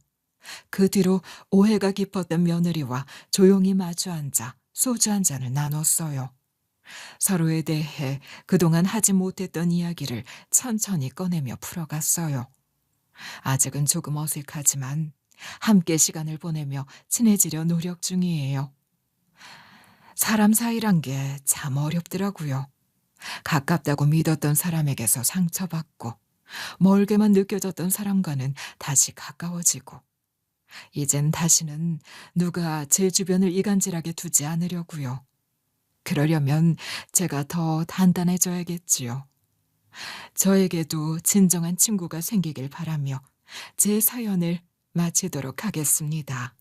그 뒤로 오해가 깊었던 며느리와 조용히 마주 앉아 소주 한 잔을 나눴어요. 서로에 대해 그동안 하지 못했던 이야기를 천천히 꺼내며 풀어갔어요. 아직은 조금 어색하지만 함께 시간을 보내며 친해지려 노력 중이에요. 사람 사이란 게 참 어렵더라고요. 가깝다고 믿었던 사람에게서 상처받고 멀게만 느껴졌던 사람과는 다시 가까워지고 이젠 다시는 누가 제 주변을 이간질하게 두지 않으려고요. 그러려면 제가 더 단단해져야겠지요. 저에게도 진정한 친구가 생기길 바라며 제 사연을 마치도록 하겠습니다.